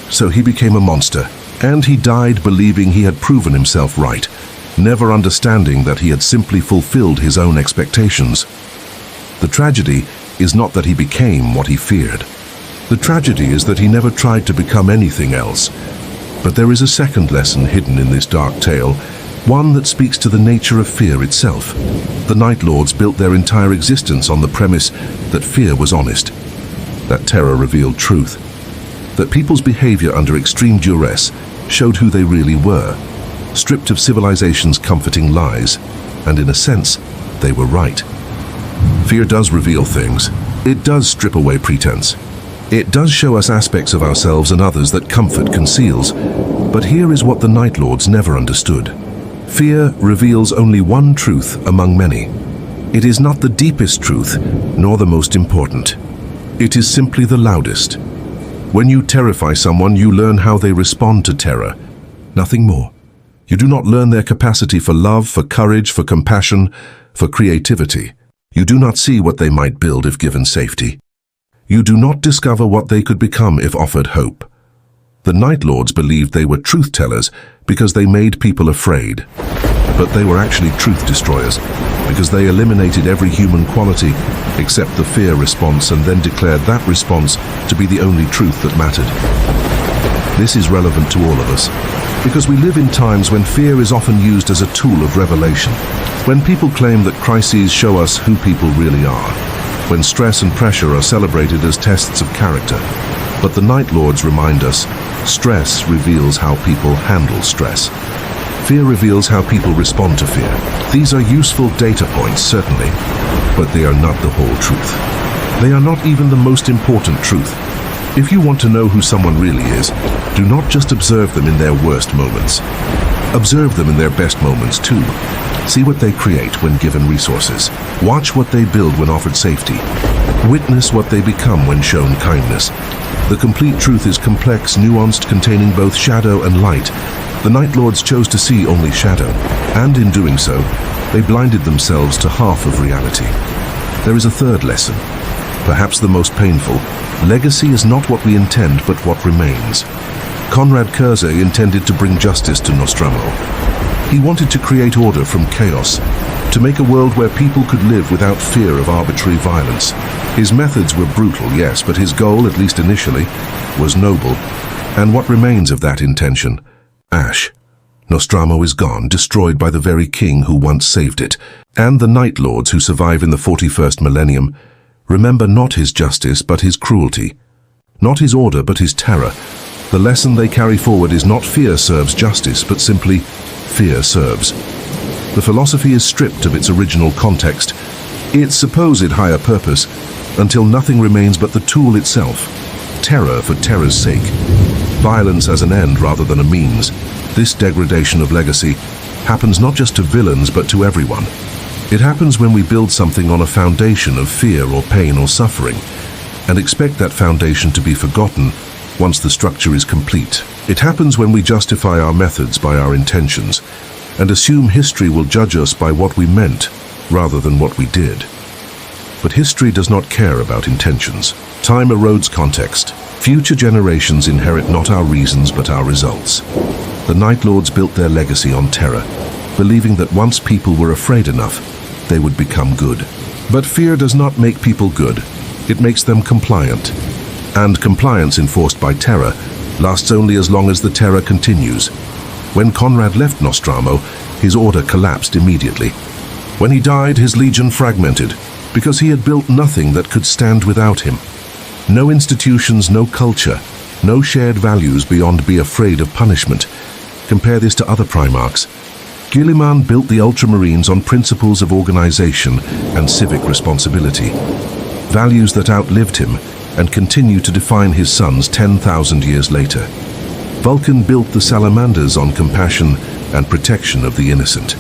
So he became a monster, and he died believing he had proven himself right, never understanding that he had simply fulfilled his own expectations. The tragedy is not that he became what he feared. The tragedy is that he never tried to become anything else. But there is a second lesson hidden in this dark tale, one that speaks to the nature of fear itself. The Night Lords built their entire existence on the premise that fear was honest, that terror revealed truth, that people's behavior under extreme duress showed who they really were, stripped of civilization's comforting lies, and in a sense, they were right. Fear does reveal things. It does strip away pretense. It does show us aspects of ourselves and others that comfort conceals. But here is what the Night Lords never understood. Fear reveals only one truth among many. It is not the deepest truth, nor the most important. It is simply the loudest. When you terrify someone, you learn how they respond to terror. Nothing more. You do not learn their capacity for love, for courage, for compassion, for creativity. You do not see what they might build if given safety. You do not discover what they could become if offered hope. The Night Lords believed they were truth-tellers because they made people afraid. But they were actually truth destroyers because they eliminated every human quality except the fear response and then declared that response to be the only truth that mattered. This is relevant to all of us because we live in times when fear is often used as a tool of revelation, when people claim that crises show us who people really are, when stress and pressure are celebrated as tests of character. But the Night Lords remind us, stress reveals how people handle stress. Fear reveals how people respond to fear. These are useful data points, certainly, but they are not the whole truth. They are not even the most important truth. If you want to know who someone really is, do not just observe them in their worst moments. Observe them in their best moments too. See what they create when given resources. Watch what they build when offered safety. Witness what they become when shown kindness. The complete truth is complex, nuanced, containing both shadow and light. The Night Lords chose to see only shadow, and in doing so, they blinded themselves to half of reality. There is a third lesson, perhaps the most painful. Legacy is not what we intend, but what remains. Conrad Kersey intended to bring justice to Nostromo. He wanted to create order from chaos, to make a world where people could live without fear of arbitrary violence. His methods were brutal, yes, but his goal, at least initially, was noble. And what remains of that intention? Ash. Nostromo is gone, destroyed by the very king who once saved it. And the Night Lords who survive in the 41st millennium remember not his justice, but his cruelty. Not his order, but his terror. The lesson they carry forward is not fear serves justice, but simply fear serves. The philosophy is stripped of its original context, its supposed higher purpose, until nothing remains but the tool itself. Terror for terror's sake. Violence as an end rather than a means. This degradation of legacy happens not just to villains but to everyone. It happens when we build something on a foundation of fear or pain or suffering, and expect that foundation to be forgotten once the structure is complete. It happens when we justify our methods by our intentions, and assume history will judge us by what we meant rather than what we did. But history does not care about intentions. Time erodes context. Future generations inherit not our reasons but our results. The Night Lords built their legacy on terror, believing that once people were afraid enough, they would become good. But fear does not make people good. It makes them compliant. And compliance enforced by terror lasts only as long as the terror continues. When Conrad left Nostramo, his order collapsed immediately. When he died, his legion fragmented, because he had built nothing that could stand without him. No institutions, no culture, no shared values beyond be afraid of punishment. Compare this to other Primarchs. Guilliman built the Ultramarines on principles of organization and civic responsibility, values that outlived him and continue to define his sons 10,000 years later. Vulcan built the Salamanders on compassion and protection of the innocent,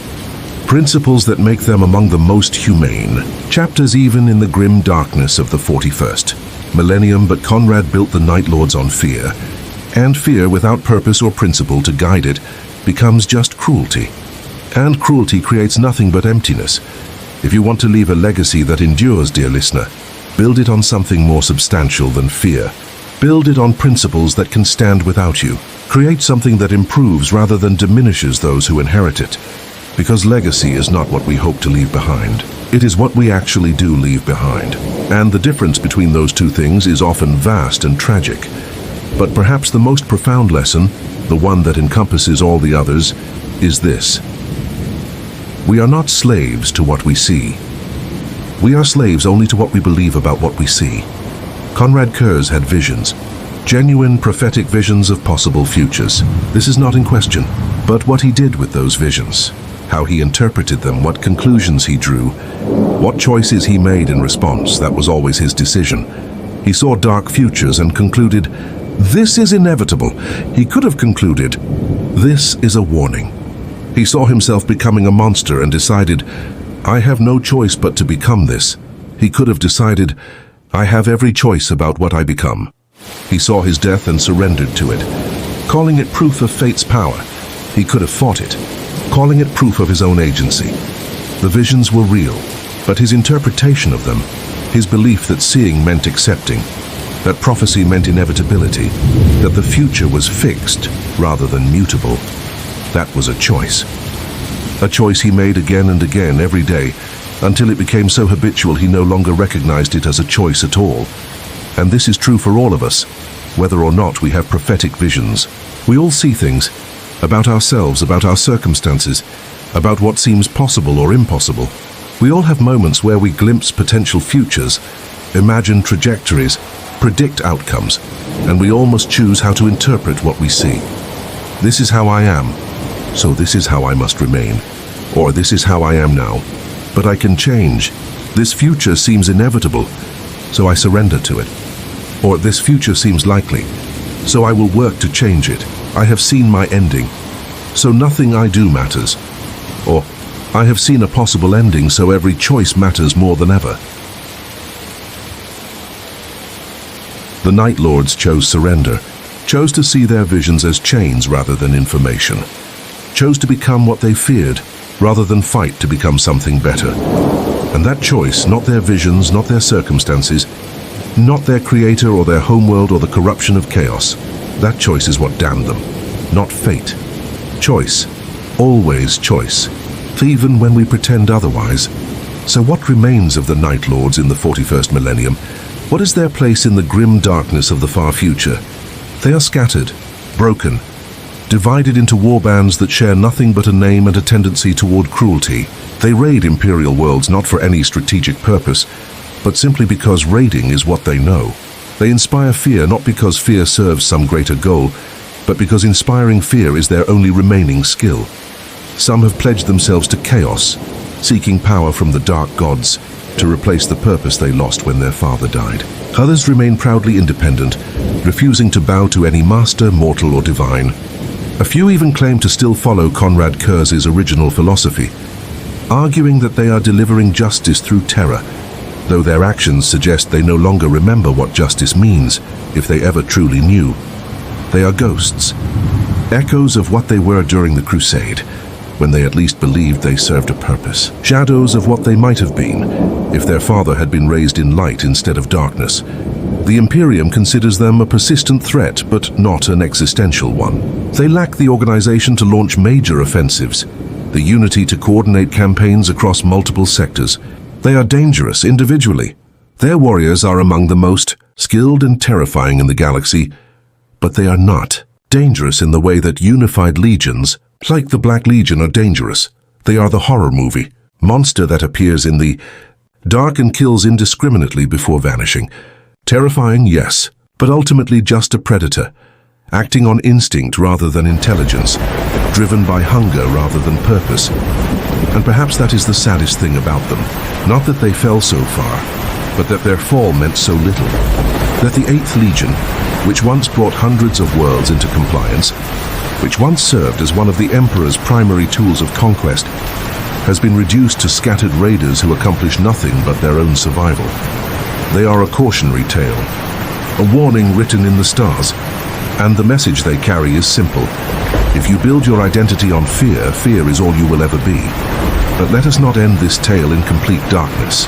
principles that make them among the most humane. Chapters even in the grim darkness of the 41st millennium, but Conrad built the Night Lords on fear, and fear without purpose or principle to guide it becomes just cruelty. And cruelty creates nothing but emptiness. If you want to leave a legacy that endures, dear listener, build it on something more substantial than fear. Build it on principles that can stand without you. Create something that improves rather than diminishes those who inherit it. Because legacy is not what we hope to leave behind. It is what we actually do leave behind. And the difference between those two things is often vast and tragic. But perhaps the most profound lesson, the one that encompasses all the others, is this. We are not slaves to what we see. We are slaves only to what we believe about what we see. Conrad Kurz had visions, genuine prophetic visions of possible futures. This is not in question, but what he did with those visions, how he interpreted them, what conclusions he drew, what choices he made in response, that was always his decision. He saw dark futures and concluded, this is inevitable. He could have concluded, this is a warning. He saw himself becoming a monster and decided, I have no choice but to become this. He could have decided, I have every choice about what I become. He saw his death and surrendered to it, calling it proof of fate's power. He could have fought it, calling it proof of his own agency. The visions were real, but his interpretation of them, his belief that seeing meant accepting, that prophecy meant inevitability, that the future was fixed rather than mutable, that was a choice. A choice he made again and again every day, until it became so habitual he no longer recognized it as a choice at all. And this is true for all of us, whether or not we have prophetic visions. We all see things, about ourselves, about our circumstances, about what seems possible or impossible. We all have moments where we glimpse potential futures, imagine trajectories, predict outcomes, and we all must choose how to interpret what we see. This is how I am, so this is how I must remain. Or this is how I am now, but I can change. This future seems inevitable, so I surrender to it. Or this future seems likely, so I will work to change it. I have seen my ending, so nothing I do matters. Or I have seen a possible ending, so every choice matters more than ever. The Night Lords chose surrender, chose to see their visions as chains rather than information, chose to become what they feared rather than fight to become something better. And that choice, not their visions, not their circumstances, not their creator or their homeworld or the corruption of chaos, that choice is what damned them, not fate. Choice, always choice, even when we pretend otherwise. So what remains of the Night Lords in the 41st millennium? What is their place in the grim darkness of the far future? They are scattered, broken, divided into warbands that share nothing but a name and a tendency toward cruelty. They raid Imperial worlds not for any strategic purpose, but simply because raiding is what they know. They inspire fear not because fear serves some greater goal, but because inspiring fear is their only remaining skill. Some have pledged themselves to chaos, seeking power from the dark gods to replace the purpose they lost when their father died. Others remain proudly independent, refusing to bow to any master, mortal or divine. A few even claim to still follow Conrad Kurz's original philosophy, arguing that they are delivering justice through terror, though their actions suggest they no longer remember what justice means, if they ever truly knew. They are ghosts, echoes of what they were during the Crusade, when they at least believed they served a purpose. Shadows of what they might have been, if their father had been raised in light instead of darkness. The Imperium considers them a persistent threat, but not an existential one. They lack the organization to launch major offensives, the unity to coordinate campaigns across multiple sectors. They are dangerous individually. Their warriors are among the most skilled and terrifying in the galaxy, but they are not dangerous in the way that unified legions, like the Black Legion, are dangerous. They are the horror movie monster that appears in the dark and kills indiscriminately before vanishing. Terrifying, yes, but ultimately just a predator, acting on instinct rather than intelligence, driven by hunger rather than purpose. And perhaps that is the saddest thing about them. Not that they fell so far, but that their fall meant so little. That the 8th Legion, which once brought hundreds of worlds into compliance, which once served as one of the Emperor's primary tools of conquest, has been reduced to scattered raiders who accomplish nothing but their own survival. They are a cautionary tale, a warning written in the stars, and the message they carry is simple. If you build your identity on fear, fear is all you will ever be. But let us not end this tale in complete darkness,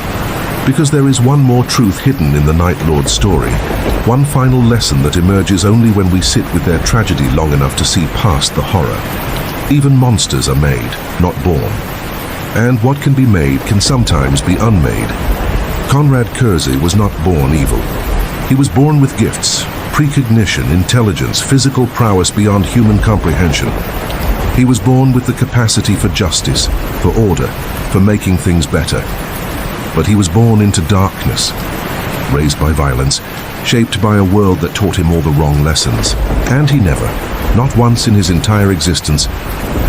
because there is one more truth hidden in the Night Lord's story, one final lesson that emerges only when we sit with their tragedy long enough to see past the horror. Even monsters are made, not born. And what can be made can sometimes be unmade. Konrad Curze was not born evil. He was born with gifts, precognition, intelligence, physical prowess beyond human comprehension. He was born with the capacity for justice, for order, for making things better. But he was born into darkness, raised by violence, shaped by a world that taught him all the wrong lessons. And he never, not once in his entire existence,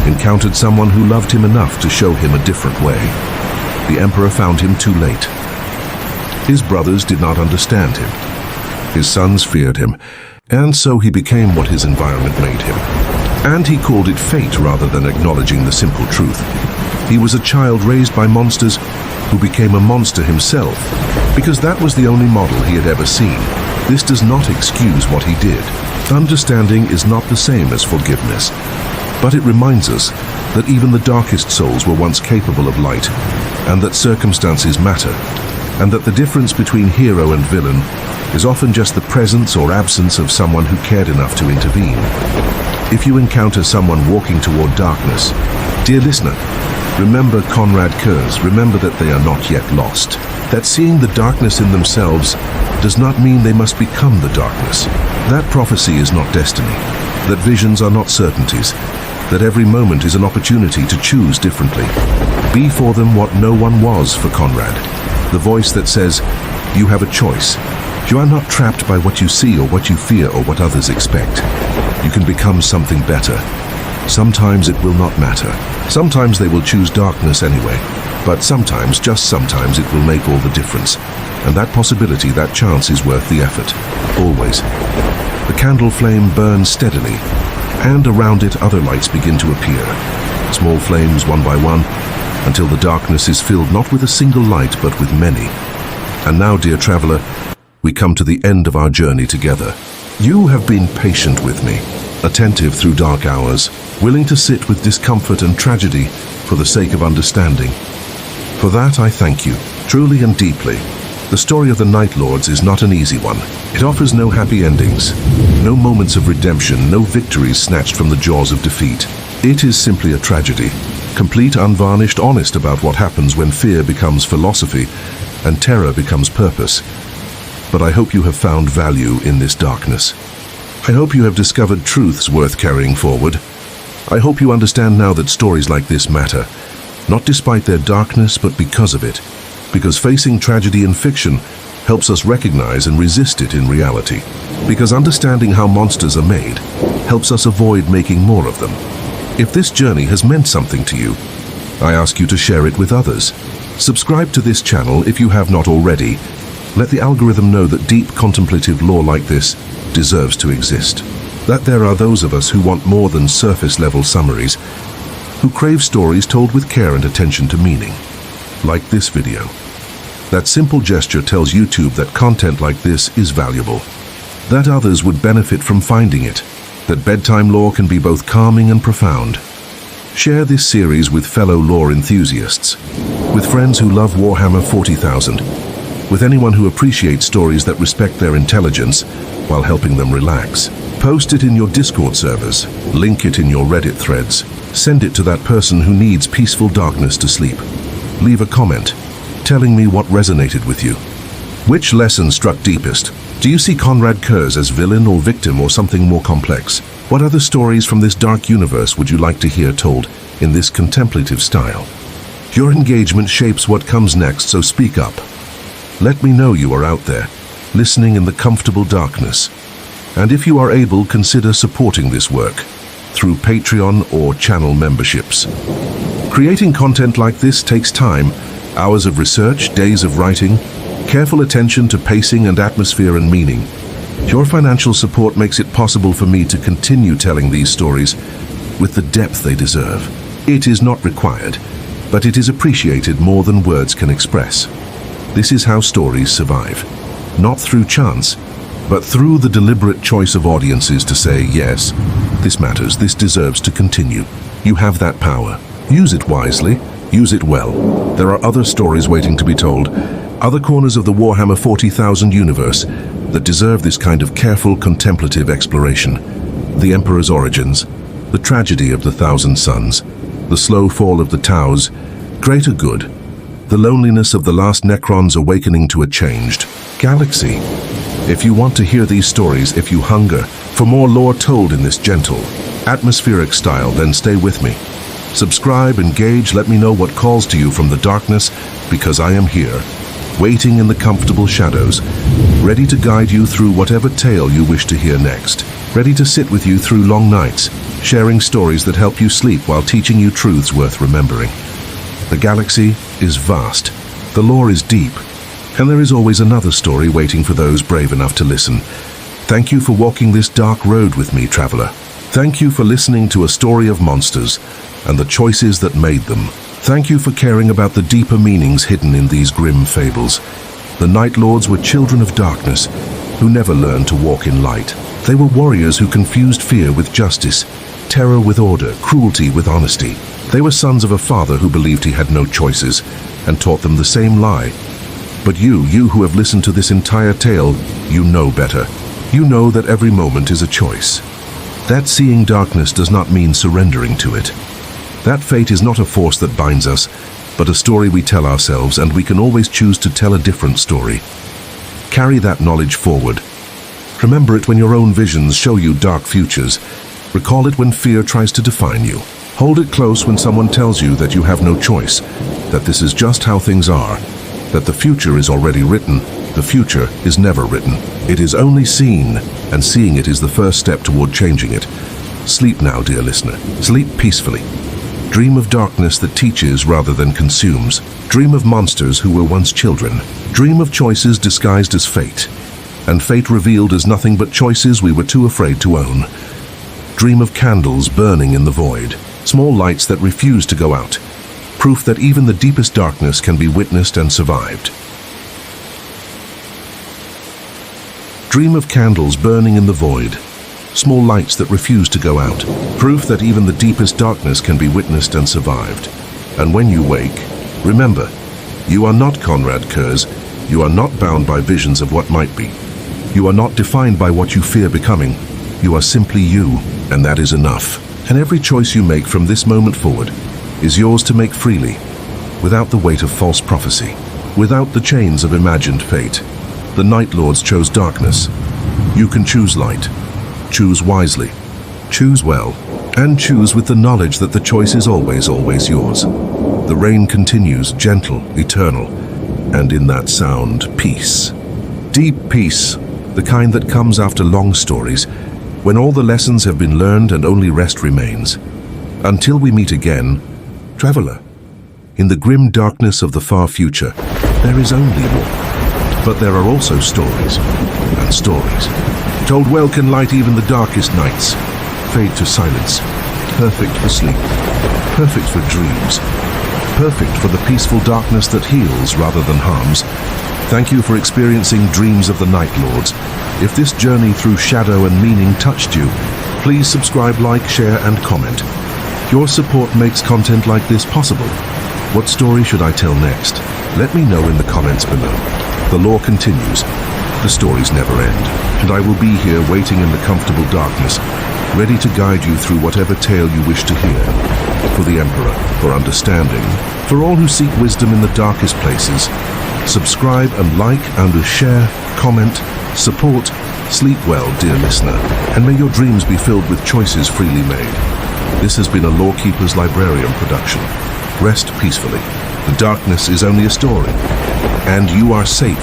encountered someone who loved him enough to show him a different way. The Emperor found him too late. His brothers did not understand him. His sons feared him, and so he became what his environment made him. And he called it fate rather than acknowledging the simple truth. He was a child raised by monsters who became a monster himself, because that was the only model he had ever seen. This does not excuse what he did. Understanding is not the same as forgiveness, but it reminds us that even the darkest souls were once capable of light, and that circumstances matter, and that the difference between hero and villain is often just the presence or absence of someone who cared enough to intervene. If you encounter someone walking toward darkness, dear listener, remember Konrad Curze, remember that they are not yet lost, that seeing the darkness in themselves does not mean they must become the darkness. That prophecy is not destiny, that visions are not certainties, that every moment is an opportunity to choose differently. Be for them what no one was for Konrad, the voice that says, you have a choice. You are not trapped by what you see or what you fear or what others expect. You can become something better. Sometimes it will not matter. Sometimes they will choose darkness anyway. But sometimes, just sometimes, it will make all the difference. And that possibility, that chance is worth the effort. Always. The candle flame burns steadily, and around it other lights begin to appear. Small flames, one by one, until the darkness is filled not with a single light, but with many. And now, dear traveler, we come to the end of our journey together. You have been patient with me, attentive through dark hours, willing to sit with discomfort and tragedy for the sake of understanding. For that I thank you, truly and deeply. The story of the Night Lords is not an easy one. It offers no happy endings, no moments of redemption, no victories snatched from the jaws of defeat. It is simply a tragedy, complete, unvarnished, honest about what happens when fear becomes philosophy and terror becomes purpose. But I hope you have found value in this darkness. I hope you have discovered truths worth carrying forward. I hope you understand now that stories like this matter, not despite their darkness, but because of it. Because facing tragedy in fiction helps us recognize and resist it in reality. Because understanding how monsters are made helps us avoid making more of them. If this journey has meant something to you, I ask you to share it with others. Subscribe to this channel if you have not already. Let the algorithm know that deep contemplative lore like this deserves to exist. That there are those of us who want more than surface-level summaries, who crave stories told with care and attention to meaning. Like this video. That simple gesture tells YouTube that content like this is valuable, that others would benefit from finding it, that bedtime lore can be both calming and profound. Share this series with fellow lore enthusiasts. with friends who love Warhammer 40,000, with anyone who appreciates stories that respect their intelligence while helping them relax. Post it in your Discord servers, link it in your Reddit threads, send it to that person who needs peaceful darkness to sleep. Leave a comment, telling me what resonated with you. Which lesson struck deepest? Do you see Conrad Kurz as villain or victim or something more complex? What other stories from this dark universe would you like to hear told in this contemplative style? Your engagement shapes what comes next, so speak up. Let me know you are out there, listening in the comfortable darkness. And if you are able, consider supporting this work through Patreon or channel memberships. Creating content like this takes time, hours of research, days of writing, careful attention to pacing and atmosphere and meaning. Your financial support makes it possible for me to continue telling these stories with the depth they deserve. It is not required, but it is appreciated more than words can express. This is how stories survive, not through chance, but through the deliberate choice of audiences to say, yes, this matters, this deserves to continue. You have that power. Use it wisely, use it well. There are other stories waiting to be told, other corners of the Warhammer 40,000 universe that deserve this kind of careful, contemplative exploration. The Emperor's origins, the tragedy of the Thousand Suns, the slow fall of the Taus, greater good, the loneliness of the last Necrons awakening to a changed galaxy. If you want to hear these stories, if you hunger for more lore told in this gentle, atmospheric style, then stay with me. Subscribe, engage, let me know what calls to you from the darkness, because I am here, waiting in the comfortable shadows, ready to guide you through whatever tale you wish to hear next, ready to sit with you through long nights, sharing stories that help you sleep while teaching you truths worth remembering. The galaxy is vast, the lore is deep, and there is always another story waiting for those brave enough to listen. Thank you for walking this dark road with me, traveler. Thank you for listening to a story of monsters and the choices that made them. Thank you for caring about the deeper meanings hidden in these grim fables. The Night Lords were children of darkness who never learned to walk in light. They were warriors who confused fear with justice, terror with order, cruelty with honesty. They were sons of a father who believed he had no choices and taught them the same lie. But you who have listened to this entire tale, you know better. You know that every moment is a choice. That seeing darkness does not mean surrendering to it. That fate is not a force that binds us, but a story we tell ourselves, and we can always choose to tell a different story. Carry that knowledge forward. Remember it when your own visions show you dark futures. Recall it when fear tries to define you. Hold it close when someone tells you that you have no choice, that this is just how things are, that the future is already written. The future is never written. It is only seen, and seeing it is the first step toward changing it. Sleep now, dear listener. Sleep peacefully. Dream of darkness that teaches rather than consumes. Dream of monsters who were once children. Dream of choices disguised as fate, and fate revealed as nothing but choices we were too afraid to own. Dream of candles burning in the void, small lights that refuse to go out, proof that even the deepest darkness can be witnessed and survived. Dream of candles burning in the void, small lights that refuse to go out, proof that even the deepest darkness can be witnessed and survived. And when you wake, remember, you are not Conrad Kurz, you are not bound by visions of what might be. You are not defined by what you fear becoming. You are simply you, and that is enough. And every choice you make from this moment forward is yours to make freely, without the weight of false prophecy, without the chains of imagined fate. The Night Lords chose darkness. You can choose light. Choose wisely. Choose well. And choose with the knowledge that the choice is always, always yours. The rain continues, gentle, eternal, and in that sound, peace. Deep peace, the kind that comes after long stories, when all the lessons have been learned and only rest remains. Until we meet again, traveler, in the grim darkness of the far future, there is only war. But there are also stories, and stories. Told well can light even the darkest nights, fade to silence, perfect for sleep, perfect for dreams, perfect for the peaceful darkness that heals rather than harms. Thank you for experiencing Dreams of the Night Lords. If this journey through shadow and meaning touched you, please subscribe, like, share, and comment. Your support makes content like this possible. What story should I tell next? Let me know in the comments below. The lore continues. The stories never end, and I will be here waiting in the comfortable darkness, ready to guide you through whatever tale you wish to hear. For the Emperor, for understanding, for all who seek wisdom in the darkest places. Subscribe and like and share, comment, support. Sleep well, dear listener, and may your dreams be filled with choices freely made. This has been a Lorekeepers Librarian production. Rest peacefully. The darkness is only a story, and you are safe